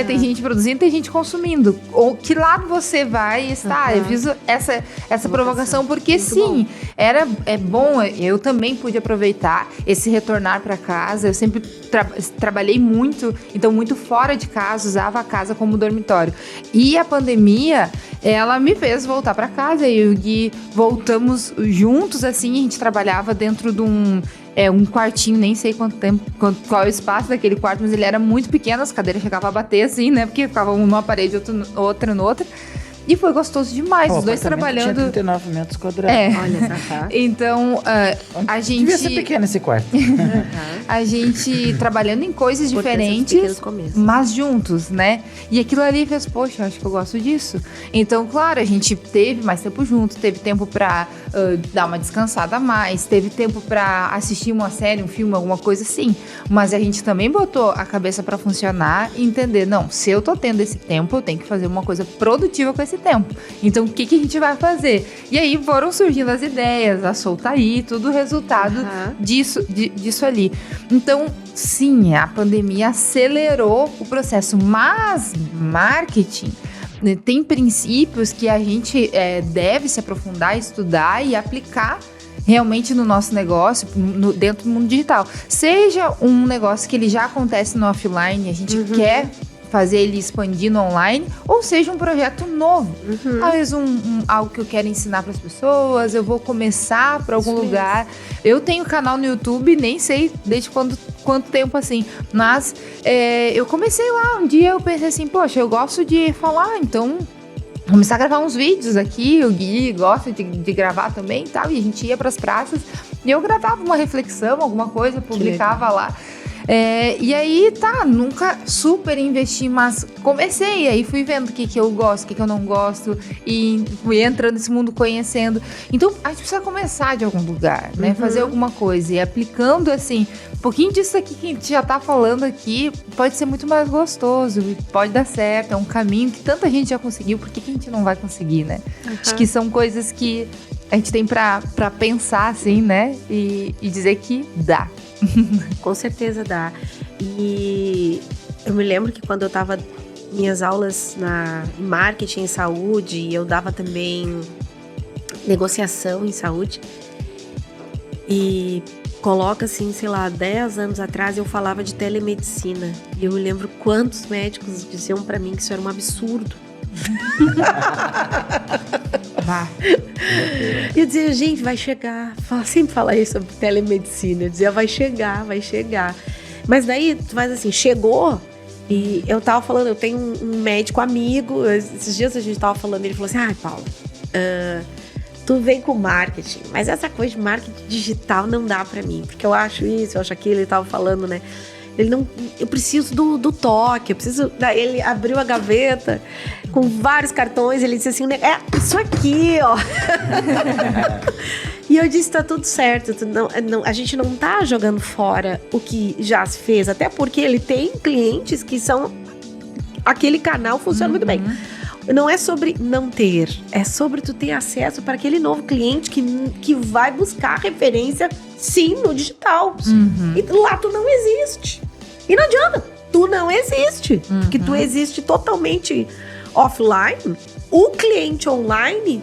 Tem gente produzindo, tem gente consumindo. Ou que lado você vai estar? Eu fiz essa provocação porque sim, é bom. Eu também pude aproveitar esse retornar para casa. Eu sempre trabalhei muito, então muito fora de casa, usava a casa como dormitório. E a pandemia, ela me fez voltar para casa. Eu e o Gui voltamos juntos, assim, a gente trabalhava dentro de um quartinho, nem sei qual é o espaço daquele quarto, mas ele era muito pequeno, as cadeiras chegavam a bater assim, né? Porque ficavam uma numa parede, outra no outra. E foi gostoso demais, os dois trabalhando... Tinha 39 metros quadrados. Olha só. Então, a gente... Devia ser pequeno esse quarto. A gente trabalhando em coisas diferentes, mas juntos, né? E aquilo ali fez, poxa, eu acho que eu gosto disso. Então, claro, a gente teve mais tempo junto, teve tempo pra dar uma descansada a mais, teve tempo pra assistir uma série, um filme, alguma coisa assim. Mas a gente também botou a cabeça pra funcionar e entender, não, se eu tô tendo esse tempo, eu tenho que fazer uma coisa produtiva com esse tempo. Então, o que a gente vai fazer? E aí foram surgindo as ideias, a Soltaí, tudo resultado disso ali. Então, sim, a pandemia acelerou o processo, mas marketing tem princípios que a gente deve se aprofundar, estudar e aplicar realmente no nosso negócio, dentro do mundo digital. Seja um negócio que ele já acontece no offline, a gente quer fazer ele expandir no online, ou seja, um projeto novo. Às vezes algo que eu quero ensinar para as pessoas, eu vou começar para algum lugar. Eu tenho canal no YouTube, nem sei desde quanto tempo assim, mas eu comecei lá, um dia eu pensei assim, poxa, eu gosto de falar, então vou começar a gravar uns vídeos aqui, o Gui gosta de gravar também e tal, e a gente ia para as praças, e eu gravava uma reflexão, alguma coisa, publicava lá. E aí, nunca super investi, mas comecei, aí fui vendo o que eu gosto, o que eu não gosto, e fui entrando nesse mundo, conhecendo. Então, a gente precisa começar de algum lugar, né? Fazer alguma coisa, e aplicando, assim, um pouquinho disso aqui que a gente já tá falando aqui, pode ser muito mais gostoso, e pode dar certo, é um caminho que tanta gente já conseguiu, por que a gente não vai conseguir, né? Acho que são coisas que a gente tem pra pensar, assim, né? E dizer que dá. Com certeza dá. E eu me lembro que quando eu tava minhas aulas em marketing em saúde, e eu dava também negociação em saúde, e coloca assim, sei lá, 10 anos atrás eu falava de telemedicina, e eu me lembro quantos médicos diziam pra mim que isso era um absurdo. E eu dizia, gente, vai chegar. Sempre fala isso sobre telemedicina. Eu dizia, vai chegar. Mas daí, tu faz assim, chegou. E eu tava falando, eu tenho um médico amigo. Esses dias a gente tava falando, ele falou assim, ai, Paula, tu vem com marketing, mas essa coisa de marketing digital não dá pra mim, porque eu acho isso, eu acho aquilo. Ele tava falando, né? Eu preciso do toque, Daí ele abriu a gaveta com vários cartões, ele disse assim, isso aqui, ó. E eu disse, tá tudo certo, a gente não tá jogando fora o que já se fez, até porque ele tem clientes que são, aquele canal funciona muito bem. Não é sobre não ter, é sobre tu ter acesso para aquele novo cliente que vai buscar referência, sim, no digital. E lá tu não existe. E não adianta, tu não existe. Porque tu existe totalmente offline. O cliente online,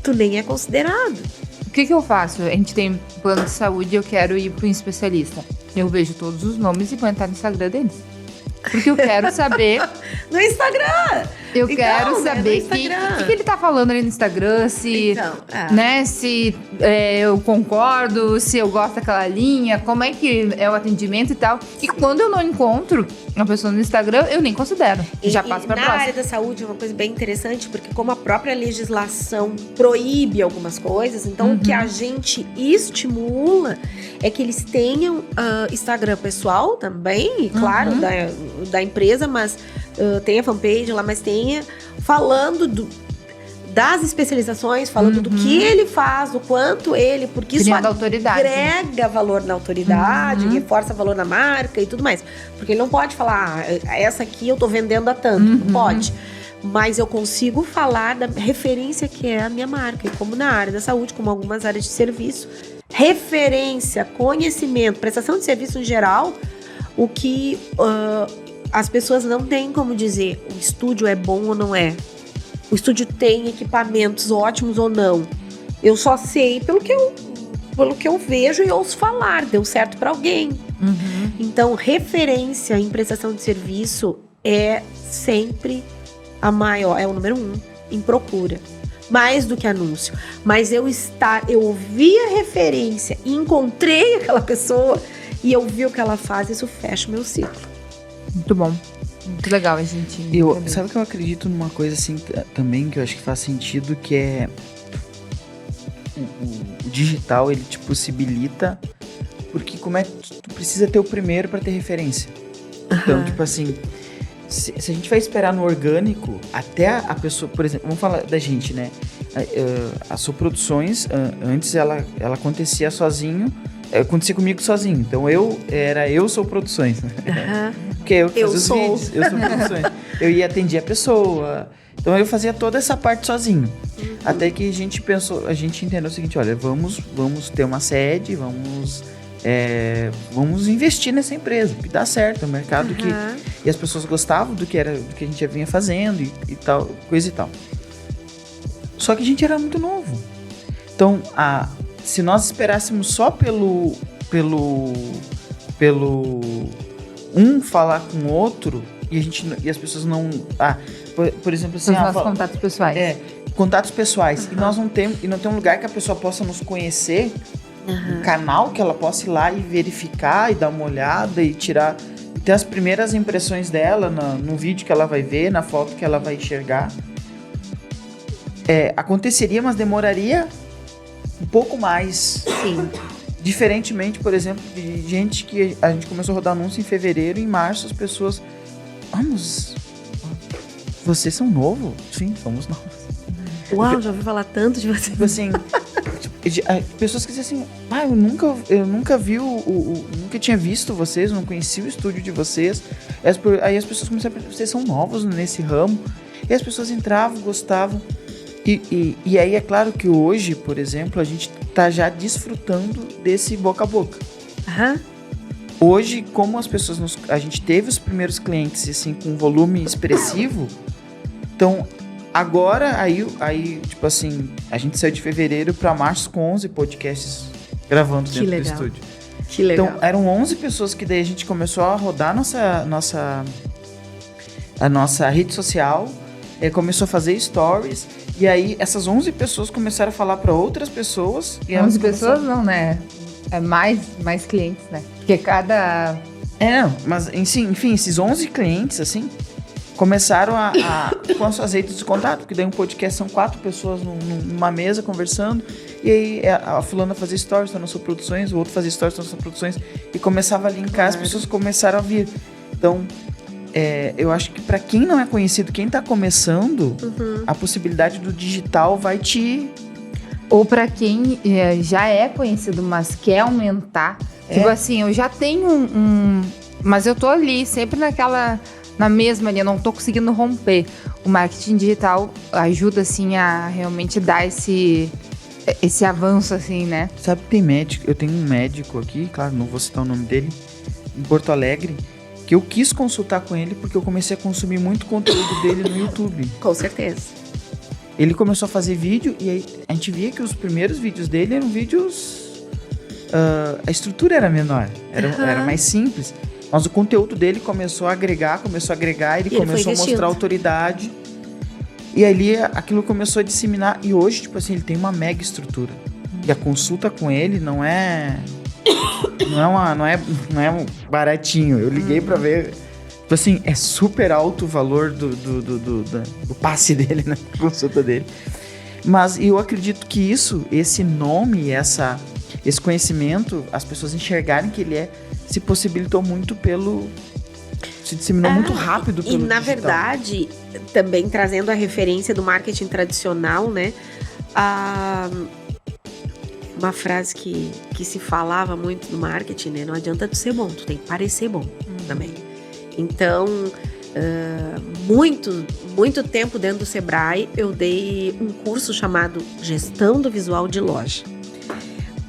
tu nem é considerado. O que eu faço? A gente tem plano de saúde e eu quero ir para um especialista. Eu vejo todos os nomes e vou entrar no Instagram deles. Porque eu quero saber... No Instagram! Eu quero saber o que ele tá falando ali no Instagram, se eu concordo, se eu gosto daquela linha, como é que é o atendimento e tal. E quando eu não encontro uma pessoa no Instagram, eu nem considero. Já passo pra próxima. Na área da saúde é uma coisa bem interessante, porque como a própria legislação proíbe algumas coisas, então o que a gente estimula é que eles tenham Instagram pessoal também, e claro, da empresa, mas tem a fanpage lá, mas tenha falando das especializações, falando do que ele faz, do quanto ele, porque isso agrega valor na autoridade, reforça valor na marca e tudo mais. Porque ele não pode falar, essa aqui eu tô vendendo a tanto, não pode. Mas eu consigo falar da referência que é a minha marca. E como na área da saúde, como algumas áreas de serviço, referência, conhecimento, prestação de serviço em geral, o que as pessoas não têm como dizer o estúdio é bom ou não é. O estúdio tem equipamentos ótimos ou não. Eu só sei pelo que eu vejo e ouço falar. Deu certo para alguém. Então, referência em prestação de serviço é sempre a maior, é o número 1 em procura. Mais do que anúncio. Mas eu ouvi a referência e encontrei aquela pessoa e eu vi o que ela faz, isso fecha o meu ciclo. Muito bom. Muito legal a gente... Sabe que eu acredito numa coisa assim também, que eu acho que faz sentido, que é... O digital, ele te possibilita... Porque como é que tu precisa ter o primeiro para ter referência? Então, tipo assim... Se a gente vai esperar no orgânico, até a pessoa... Por exemplo, vamos falar da gente, né? A Sou Produções, antes ela acontecia sozinho... Acontecia comigo sozinho. Então eu Sou Produções. Porque eu fazia os vídeos, eu sou Produções. Eu ia atender a pessoa. Então eu fazia toda essa parte sozinho. Até que a gente entendeu o seguinte, olha, vamos ter uma sede, vamos investir nessa empresa, que dá certo, é um mercado que... E as pessoas gostavam do que a gente já vinha fazendo e tal, coisa e tal. Só que a gente era muito novo. Então, se nós esperássemos só pelo um falar com o outro e as pessoas não... por exemplo, assim... Os nossos contatos pessoais. Contatos pessoais. E nós não tem um lugar que a pessoa possa nos conhecer, um canal que ela possa ir lá e verificar e dar uma olhada e tirar... E ter as primeiras impressões dela no vídeo que ela vai ver, na foto que ela vai enxergar. Aconteceria, mas demoraria... um pouco mais Diferentemente, por exemplo, de gente que a gente começou a rodar anúncio em fevereiro, em março as pessoas... Vamos... Vocês são novos? Sim, somos novos. Uau, já ouvi falar tanto de você. Tipo assim... pessoas que dizem assim, eu nunca vi nunca tinha visto vocês, não conhecia o estúdio de vocês. Aí as pessoas começaram a perguntar, vocês são novos nesse ramo? E as pessoas entravam, gostavam. E aí é claro que hoje, por exemplo, a gente tá já desfrutando desse boca a boca. Aham. Hoje, como as pessoas a gente teve os primeiros clientes assim com volume expressivo, então agora aí tipo assim, a gente saiu de fevereiro para março com 11 podcasts gravando dentro do estúdio. Que legal. Então eram 11 pessoas que daí a gente começou a rodar a nossa rede social, começou a fazer stories. E aí, essas 11 pessoas começaram a falar para outras pessoas. E 11 pessoas não, né? É mais clientes, né? Porque cada... mas enfim, esses 11 clientes, assim, começaram com as suas redes de contato. Porque daí um podcast são 4 pessoas numa mesa conversando. E aí, a fulana fazia stories, tornou-se produções, o outro fazia stories, tornou-se produções. E começava a linkar, as pessoas começaram a vir. Então... eu acho que para quem não é conhecido, quem tá começando, a possibilidade do digital vai te... Ou para quem já é conhecido, mas quer aumentar. Tipo assim, eu já tenho mas eu tô ali, sempre na mesma linha, não tô conseguindo romper. O marketing digital ajuda, assim, a realmente dar esse avanço, assim, né? Sabe que tem médico, eu tenho um médico aqui, claro, não vou citar o nome dele, em Porto Alegre, que eu quis consultar com ele porque eu comecei a consumir muito conteúdo dele no YouTube. Com certeza. Ele começou a fazer vídeo e aí a gente via que os primeiros vídeos dele eram vídeos... a estrutura era menor, era mais simples. Mas o conteúdo dele começou a agregar, ele começou a mostrar autoridade. E ali aquilo começou a disseminar. E hoje, tipo assim, ele tem uma mega estrutura. E a consulta com ele não é baratinho. Eu liguei pra ver. Tipo assim, é super alto o valor do passe dele, né? Da consulta dele. Mas eu acredito que esse nome, esse conhecimento, as pessoas enxergarem que ele se possibilitou muito se disseminou muito rápido pelo digital. Na verdade, também trazendo a referência do marketing tradicional, né? Uma frase que se falava muito no marketing, né? Não adianta tu ser bom, tu tem que parecer bom também. Então, muito tempo dentro do Sebrae, eu dei um curso chamado Gestão do Visual de Loja.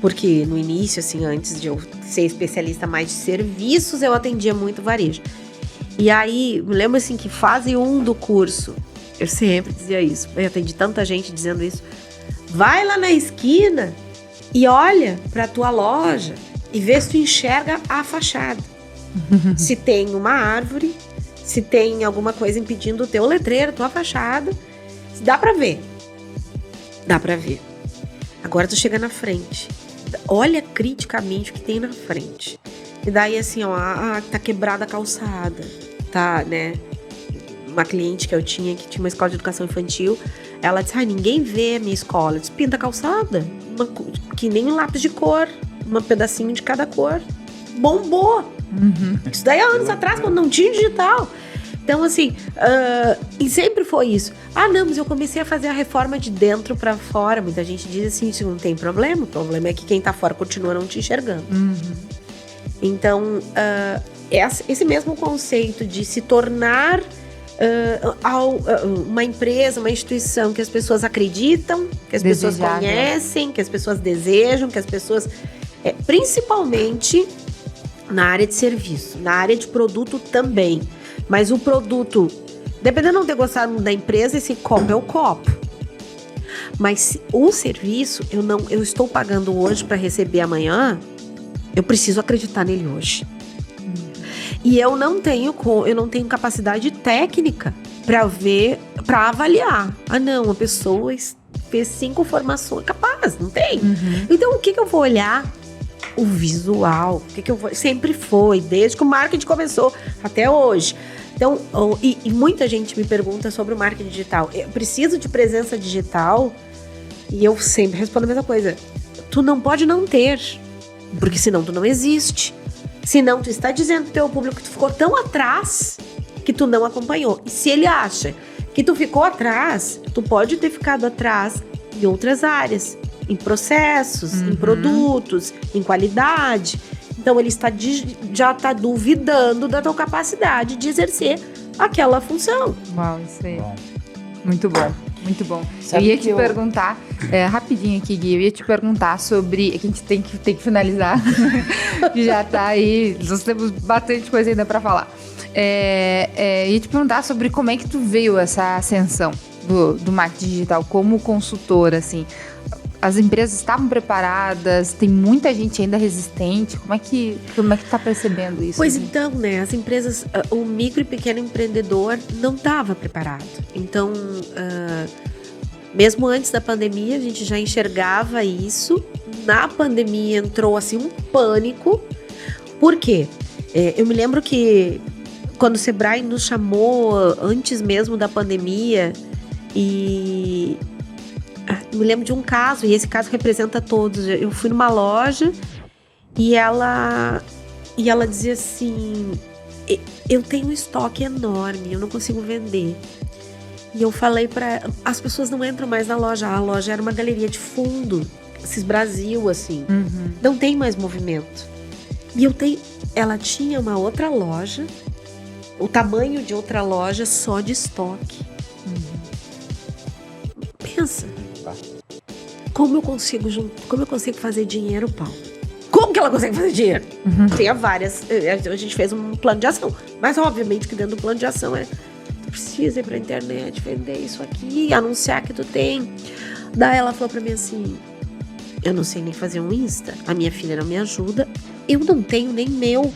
Porque no início, assim, antes de eu ser especialista mais de serviços, eu atendia muito varejo. E aí, me lembro assim que fase 1 do curso, eu sempre dizia isso, eu atendi tanta gente dizendo isso. Vai lá na esquina e olha pra tua loja e vê se tu enxerga a fachada. Se tem uma árvore, se tem alguma coisa impedindo o teu letreiro, tua fachada, dá pra ver. Agora tu chega na frente, olha criticamente o que tem na frente. E daí assim, tá quebrada a calçada, tá, né? Uma cliente que eu tinha, que tinha uma escola de educação infantil, ela disse, ninguém vê a minha escola. Eu disse, pinta a calçada, que nem um lápis de cor, um pedacinho de cada cor. Bombou. Isso daí há anos atrás, quando não tinha digital. Então, assim, e sempre foi isso. Não, mas eu comecei a fazer a reforma de dentro pra fora. Muita gente diz assim, isso não tem problema. O problema é que quem tá fora continua não te enxergando. Então, esse mesmo conceito de se tornar uma empresa, uma instituição que as pessoas acreditam, que as pessoas conhecem, que as pessoas desejam, que as pessoas... principalmente na área de serviço, na área de produto também. Mas o produto, dependendo de não ter gostado da empresa, esse copo é o copo. Mas o serviço, eu estou pagando hoje para receber amanhã, eu preciso acreditar nele hoje. E eu não tenho capacidade técnica para avaliar. Não, a pessoa fez 5 formações, capaz, não tem. Então, o que eu vou olhar? O visual, sempre foi, desde que o marketing começou até hoje. Então, e muita gente me pergunta sobre o marketing digital. Eu preciso de presença digital e eu sempre respondo a mesma coisa. Tu não pode não ter. Porque senão tu não existe. Senão tu está dizendo pro teu público que tu ficou tão atrás que tu não acompanhou. E se ele acha que tu ficou atrás, tu pode ter ficado atrás em outras áreas, em processos, em produtos, em qualidade. Então ele já está duvidando da tua capacidade de exercer aquela função. Uau, isso aí. Bom. Muito bom. Muito bom. Sabe eu ia te perguntar, rapidinho aqui, Gui, eu ia te perguntar sobre, que a gente tem que finalizar, já tá aí, nós temos bastante coisa ainda para falar. Ia te perguntar sobre como é que tu veio essa ascensão do marketing digital como consultora, assim. As empresas estavam preparadas? Tem muita gente ainda resistente? Como é que tá percebendo isso? Pois então, né? As empresas, o micro e pequeno empreendedor não estava preparado. Então, mesmo antes da pandemia, a gente já enxergava isso. Na pandemia entrou assim um pânico. Por quê? Eu me lembro que quando o Sebrae nos chamou antes mesmo da pandemia e... me lembro de um caso, e esse caso representa todos. Eu fui numa loja e ela dizia assim: eu tenho um estoque enorme, eu não consigo vender. E eu falei para as pessoas não entram mais na loja. A loja era uma galeria de fundo, esses Brasil assim, não tem mais movimento. E ela tinha uma outra loja, o tamanho de outra loja só de estoque. Pensa. Como eu consigo fazer dinheiro, Paulo? Como que ela consegue fazer dinheiro? Tinha várias. A gente fez um plano de ação. Mas, obviamente, que dentro do plano de ação tu precisa ir pra internet, vender isso aqui, anunciar que tu tem. Daí ela falou pra mim assim: eu não sei nem fazer um Insta, a minha filha não me ajuda, eu não tenho nem meu.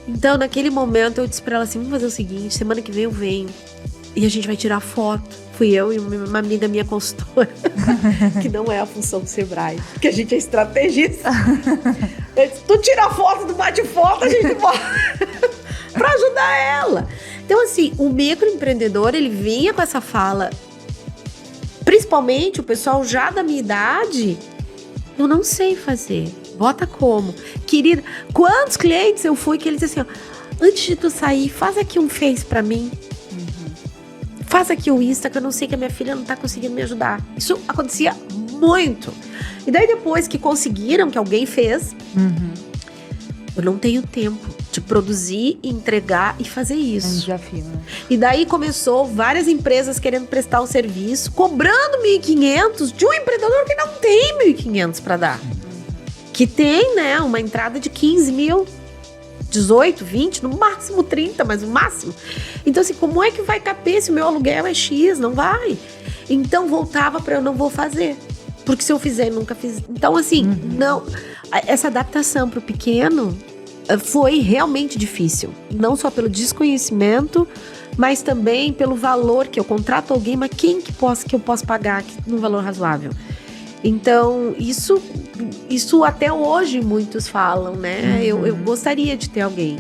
Então, naquele momento, eu disse pra ela assim: vamos fazer o seguinte, semana que vem eu venho e a gente vai tirar foto. Fui eu e uma amiga minha consultora, que não é a função do Sebrae, que a gente é estrategista. Eu disse: tu tira a foto do bate-foto, a gente bota pra ajudar ela. Então, assim, o microempreendedor, ele vinha com essa fala, principalmente o pessoal já da minha idade: eu não sei fazer, bota como? Querida, quantos clientes eu fui que eles diziam assim: ó, antes de tu sair, faz aqui um Face pra mim. Faz aqui o Insta, que eu não sei, que a minha filha não tá conseguindo me ajudar. Isso acontecia muito. E daí depois que conseguiram, que alguém fez, eu não tenho tempo de produzir, entregar e fazer isso. É um desafio, né? E daí começou várias empresas querendo prestar o serviço, cobrando 1.500 de um empreendedor que não tem 1.500 para dar. Que tem, né, uma entrada de 15 mil. 18, 20, no máximo 30, mas o máximo. Então, assim, como é que vai caber se o meu aluguel é X? Não vai. Então, voltava para eu não vou fazer. Porque se eu fizer, eu nunca fiz. Então, assim, não. Essa adaptação para o pequeno foi realmente difícil. Não só pelo desconhecimento, mas também pelo valor que eu contrato alguém, mas quem que eu posso pagar num valor razoável? Então, isso até hoje muitos falam, né? Eu gostaria de ter alguém.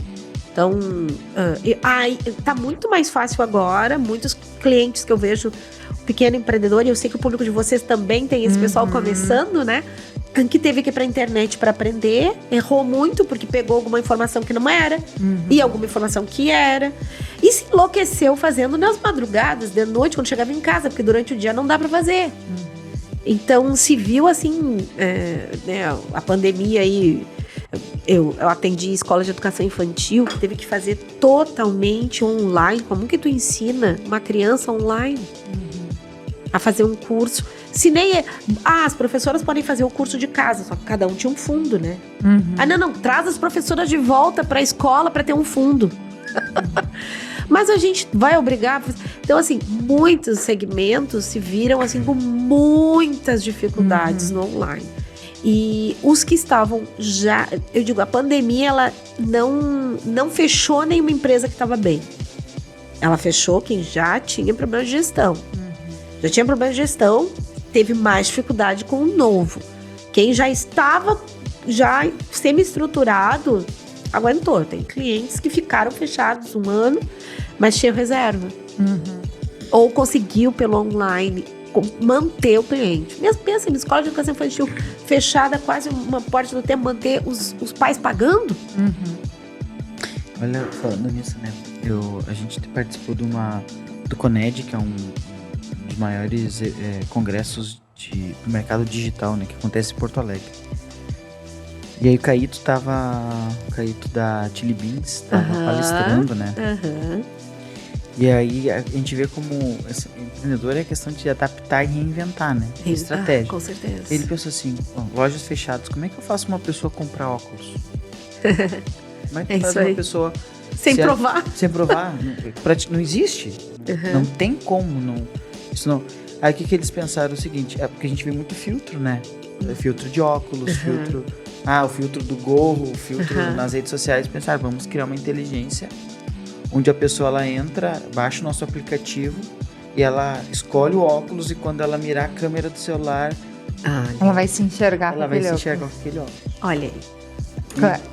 Então, tá muito mais fácil agora. Muitos clientes que eu vejo, pequeno empreendedor, e eu sei que o público de vocês também tem esse pessoal começando, né? Que teve que ir pra internet para aprender, errou muito porque pegou alguma informação que não era, e alguma informação que era, e se enlouqueceu fazendo nas madrugadas, de noite, quando chegava em casa, porque durante o dia não dá para fazer. Então, se viu assim, né, a pandemia aí, eu atendi escola de educação infantil, que teve que fazer totalmente online. Como que tu ensina uma criança online a fazer um curso? Se nem as professoras podem fazer o curso de casa, só que cada um tinha um fundo, né? Não, traz as professoras de volta para a escola para ter um fundo. Mas a gente vai obrigar. Então, assim, muitos segmentos se viram assim com muitas dificuldades no online. E os que estavam já... Eu digo, a pandemia, ela não fechou nenhuma empresa que estava bem. Ela fechou quem já tinha problema de gestão. Já tinha problema de gestão, teve mais dificuldade com o novo. Quem já estava semi-estruturado, aguentou. Tem clientes que ficaram fechados 1 ano, mas tinha reserva. Ou conseguiu pelo online manter o cliente. Mesmo pensa em escola de educação infantil fechada, quase uma parte do tempo, manter os pais pagando. Olha, falando nisso, né? A gente participou do CONED, que é um dos maiores congressos do mercado digital, né? Que acontece em Porto Alegre. E aí o Caíto da Chili Beans, tava palestrando, né? E aí a gente vê como empreendedor é questão de adaptar e reinventar, né? Estratégia. Com certeza. Ele pensou assim, lojas fechadas, como é que eu faço uma pessoa comprar óculos? Como é que faz uma pessoa... Sem provar? Sem provar. Não existe. Não tem como. Isso não... Aí o que eles pensaram? O seguinte, porque a gente vê muito filtro, né? Filtro de óculos, filtro... o filtro do gorro, o filtro nas redes sociais. Pensaram, vamos criar uma inteligência onde a pessoa ela entra, baixa o nosso aplicativo e ela escolhe o óculos e quando ela mirar a câmera do celular... ela vai se enxergar com aquele óculos. Olha aí.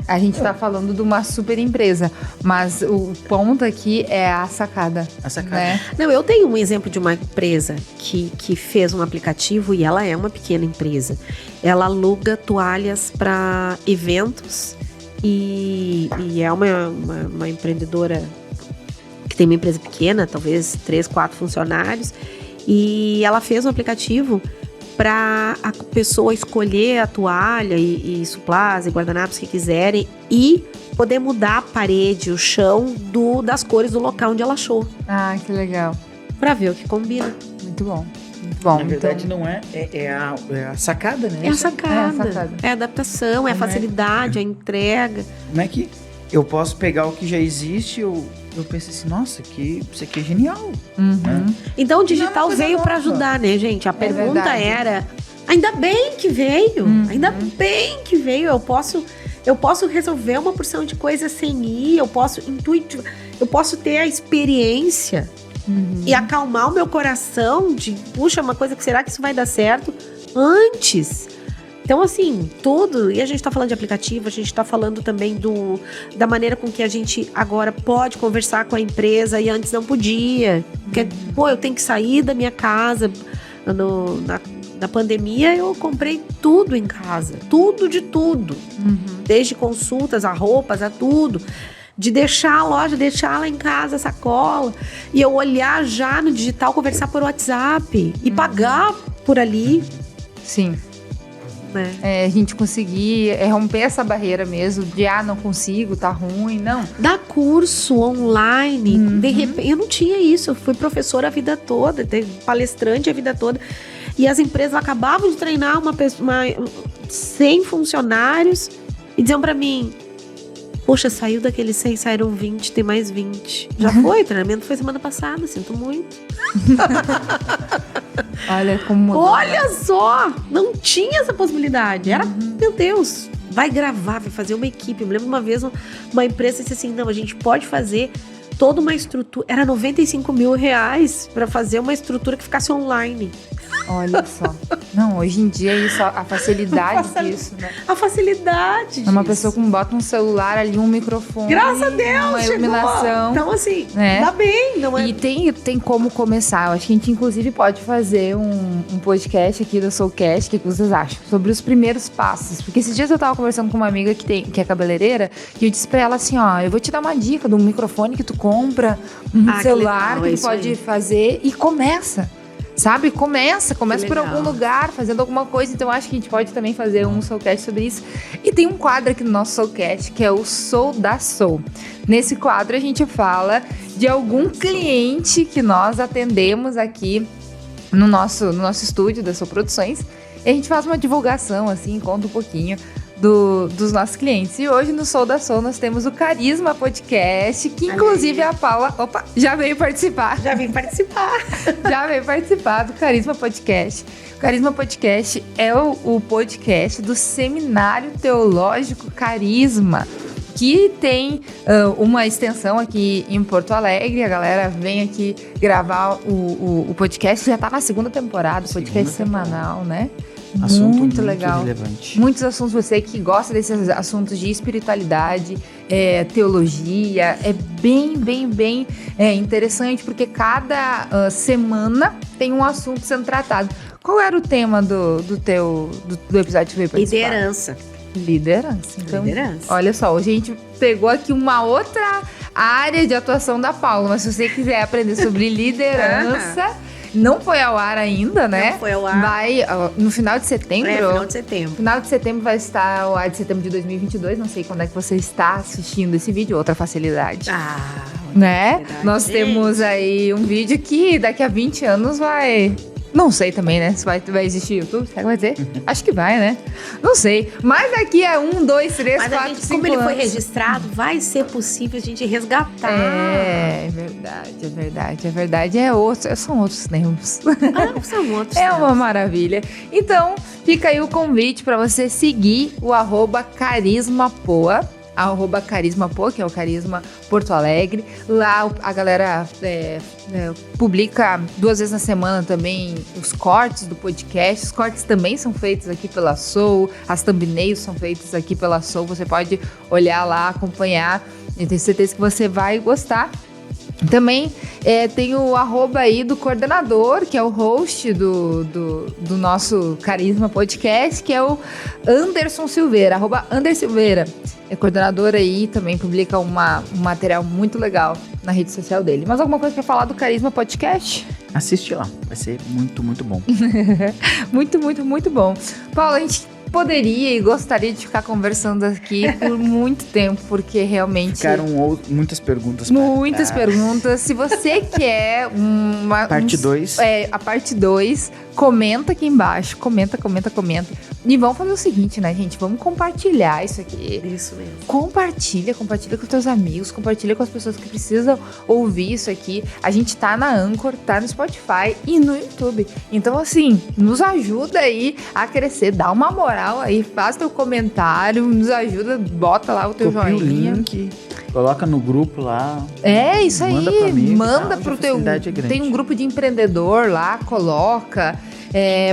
A gente tá falando de uma super empresa, mas o ponto aqui é a sacada. Né? Não, eu tenho um exemplo de uma empresa que fez um aplicativo e ela é uma pequena empresa. Ela aluga toalhas para eventos e é uma empreendedora que tem uma empresa pequena, talvez 3, 4 funcionários, e ela fez um aplicativo para a pessoa escolher a toalha e suplás e guardanapos que quiserem e poder mudar a parede, o chão das cores do local onde ela achou. Que legal. Para ver o que combina. Muito bom. Muito bom. Na verdade não é a sacada, né? É a sacada. É a adaptação, é a facilidade, a entrega. Como é que eu posso pegar o que já existe, eu pensei assim, nossa, isso aqui é genial. Né? Então o digital veio para ajudar, né, gente? A pergunta era, ainda bem que veio, ainda bem que veio, eu posso resolver uma porção de coisas sem ir, eu posso ter a experiência e acalmar o meu coração de, puxa, uma coisa que será que isso vai dar certo antes? Então, assim, tudo, e a gente tá falando de aplicativo, a gente tá falando também da maneira com que a gente agora pode conversar com a empresa e antes não podia. Porque, eu tenho que sair da minha casa. Na pandemia, eu comprei tudo em casa, tudo de tudo. Desde consultas, a roupas, a tudo. De deixar a loja, deixar lá em casa a sacola. E eu olhar já no digital, conversar por WhatsApp e pagar por ali. Sim. A gente conseguir romper essa barreira mesmo de não consigo, tá ruim, não. Dar curso online, de repente, eu não tinha isso, eu fui professora a vida toda, palestrante a vida toda, e as empresas acabavam de treinar uma 100 funcionários e diziam pra mim, poxa, saiu daqueles 100, saíram 20, tem mais 20. Já foi, o treinamento foi semana passada, sinto muito. Olha como mudou. Olha só, não tinha essa possibilidade. Era, meu Deus, vai gravar, vai fazer uma equipe. Eu me lembro uma vez uma empresa disse assim, não, a gente pode fazer toda uma estrutura. Era R$95 mil para fazer uma estrutura que ficasse online. Olha só. Não, hoje em dia isso, a facilidade disso, né? A facilidade disso. Uma pessoa que bota um celular ali, um microfone. Graças a Deus, uma iluminação. Então, assim, dá bem, não é? E tem como começar. Eu acho que a gente, inclusive, pode fazer um podcast aqui da Soulcast, o que vocês acham? Sobre os primeiros passos. Porque esses dias eu tava conversando com uma amiga que é cabeleireira, e eu disse pra ela assim, eu vou te dar uma dica de um microfone que tu compra, um celular que tu pode fazer e começa. Sabe? Começa por algum lugar, fazendo alguma coisa. Então, acho que a gente pode também fazer um Soulcast sobre isso. E tem um quadro aqui no nosso Soulcast, que é o Soul da Soul. Nesse quadro, a gente fala de algum cliente que nós atendemos aqui no nosso estúdio da Soul Produções. E a gente faz uma divulgação, assim, conta um pouquinho dos nossos clientes. E hoje no Soul da Soul nós temos o Carisma Podcast, que inclusive a Paula, já veio participar. Já veio participar do Carisma Podcast. O Carisma Podcast é o podcast do Seminário Teológico Carisma, que tem uma extensão aqui em Porto Alegre. A galera vem aqui gravar o podcast, já tá na segunda temporada, podcast semanal, né? Assunto muito legal. relevante. Muitos assuntos, você que gosta desses assuntos de espiritualidade, teologia, é bem interessante, porque cada semana tem um assunto sendo tratado. Qual era o tema do episódio que veio participar? Liderança. Então, olha só, a gente pegou aqui uma outra área de atuação da Paula, mas se você quiser aprender sobre liderança... Não foi ao ar ainda, né? Não foi ao ar. Vai no final de setembro. Final de setembro. Final de setembro vai estar ao ar, de setembro de 2022. Não sei quando é que você está assistindo esse vídeo. Outra facilidade. Né? Nós temos aí um vídeo que daqui a 20 anos vai... Não sei também, né? Se vai existir YouTube, será que vai ter? Acho que vai, né? Não sei. Mas daqui a 1, 2, 3, 4, 5 anos... Como ele foi registrado, vai ser possível a gente resgatar. É verdade. São outros tempos. São outros É uma maravilha. Então, fica aí o convite para você seguir o @carismapoa. @carismapoa, que é o Carisma Porto Alegre. Lá a galera publica 2 vezes na semana também os cortes do podcast. Os cortes também são feitos aqui pela Soul. As thumbnails são feitas aqui pela Soul. Você pode olhar lá, acompanhar. Eu tenho certeza que você vai gostar. Também tem o @ aí do coordenador, que é o host do nosso Carisma Podcast, que é o Anderson Silveira, @AnderSilveira. É coordenador aí, também publica um material muito legal na rede social dele. Mais alguma coisa pra falar do Carisma Podcast? Assiste lá, vai ser muito, muito bom. muito bom. Paulo, a gente poderia e gostaria de ficar conversando aqui por muito tempo, porque realmente... Ficaram muitas perguntas. Muitas perguntas. Se você quer uma... Parte 2. A parte 2, comenta aqui embaixo. Comenta. E vamos fazer o seguinte, né, gente? Vamos compartilhar isso aqui. Isso mesmo. Compartilha com os teus amigos, compartilha com as pessoas que precisam ouvir isso aqui. A gente tá na Anchor, tá no Spotify e no YouTube. Então, assim, nos ajuda aí a crescer, dá uma moral aí, faz teu comentário, nos ajuda, bota lá o teu joinha. O link, coloca no grupo lá. É, isso aí. Manda pro amigo, manda pro teu... Tem um grupo de empreendedor lá, coloca.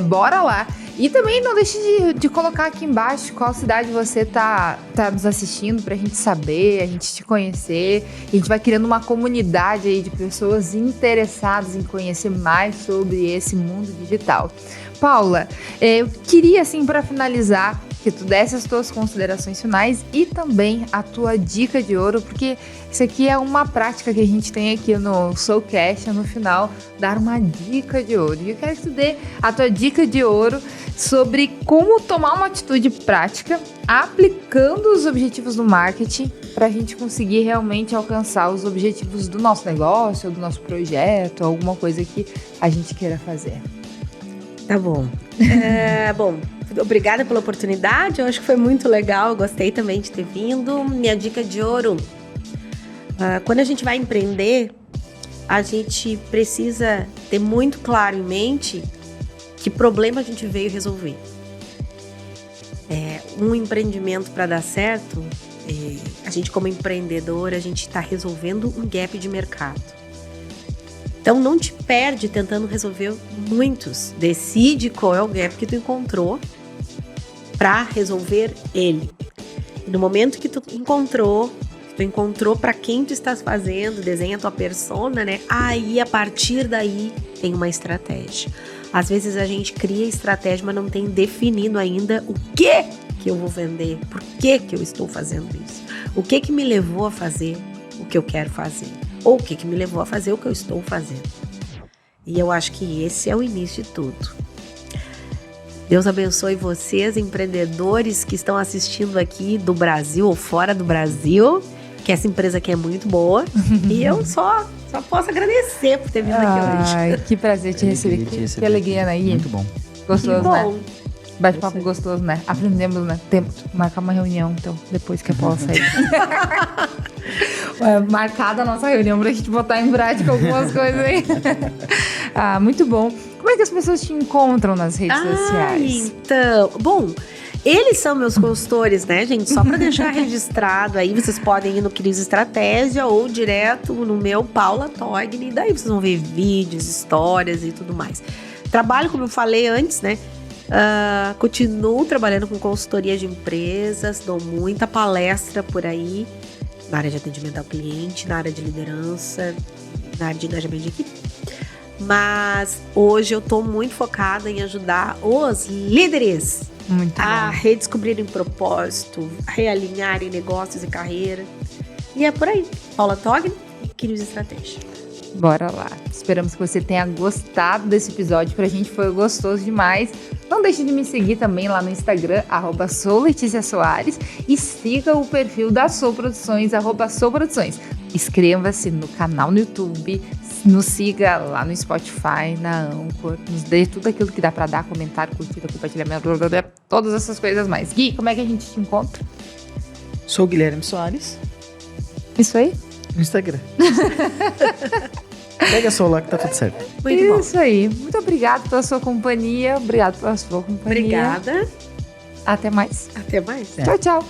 Bora lá. E também não deixe de colocar aqui embaixo qual cidade você tá nos assistindo, pra gente saber, a gente te conhecer. A gente vai criando uma comunidade aí de pessoas interessadas em conhecer mais sobre esse mundo digital. Paula, eu queria, assim, para finalizar, que tu desse as tuas considerações finais e também a tua dica de ouro, porque isso aqui é uma prática que a gente tem aqui no Soulcast, no final, dar uma dica de ouro. E eu quero que tu dê a tua dica de ouro sobre como tomar uma atitude prática, aplicando os objetivos do marketing, para a gente conseguir realmente alcançar os objetivos do nosso negócio, ou do nosso projeto, alguma coisa que a gente queira fazer. Tá bom. Bom, obrigada pela oportunidade. Eu acho que foi muito legal. Eu gostei também de ter vindo. Minha dica de ouro: quando a gente vai empreender, a gente precisa ter muito claro em mente que problema a gente veio resolver. Um empreendimento, para dar certo, a gente, como empreendedor, a gente está resolvendo um gap de mercado. Então não te perde tentando resolver muitos. Decide qual é o gap que tu encontrou para resolver ele. E no momento que tu encontrou para quem tu estás fazendo, desenha a tua persona, né? Aí, a partir daí, tem uma estratégia. Às vezes a gente cria estratégia, mas não tem definido ainda o que eu vou vender, por que eu estou fazendo isso, o que me levou a fazer o que eu quero fazer. Ou o que me levou a fazer o que eu estou fazendo. E eu acho que esse é o início de tudo. Deus abençoe vocês, empreendedores que estão assistindo aqui do Brasil ou fora do Brasil, que essa empresa aqui é muito boa. E eu só posso agradecer por ter vindo aqui hoje. Ai, que prazer te receber. Que alegria, né? Muito bom. Gostoso, né? Bate-papo gostoso, né? Aprendemos, né? Tempo de marcar uma reunião, então, depois que a Paula sair. Marcada a nossa reunião pra gente botar em prática algumas coisas aí. Muito bom. Como é que as pessoas te encontram nas redes sociais? Então, bom, eles são meus consultores, né, gente? Só pra deixar registrado aí, vocês podem ir no Cris Estratégia ou direto no meu Paula Togni, daí vocês vão ver vídeos, histórias e tudo mais. Trabalho, como eu falei antes, né? Continuo trabalhando com consultoria de empresas, dou muita palestra por aí, na área de atendimento ao cliente, na área de liderança, na área de engajamento de equipe. Mas hoje eu estou muito focada em ajudar os líderes a redescobrirem propósito, realinharem negócios e carreira. E é por aí. Paula Togni, Equilíbrio de Estratégia. Bora lá. Esperamos que você tenha gostado desse episódio. Pra gente foi gostoso demais. Não deixe de me seguir também lá no Instagram, @souleticiasoares, e siga o perfil da Sou Produções, @souproduções. Inscreva-se no canal no YouTube, nos siga lá no Spotify, na Anchor, nos dê tudo aquilo que dá pra dar, comentário, curtida, compartilhamento, todas essas coisas mais. Gui, como é que a gente te encontra? Sou Guilherme Soares. Isso aí? No Instagram. Pega Soul lá que tá tudo certo. Muito bom. Isso aí. Muito obrigada pela sua companhia. Obrigado pela sua companhia. Obrigada. Até mais. Até mais. Tchau, tchau.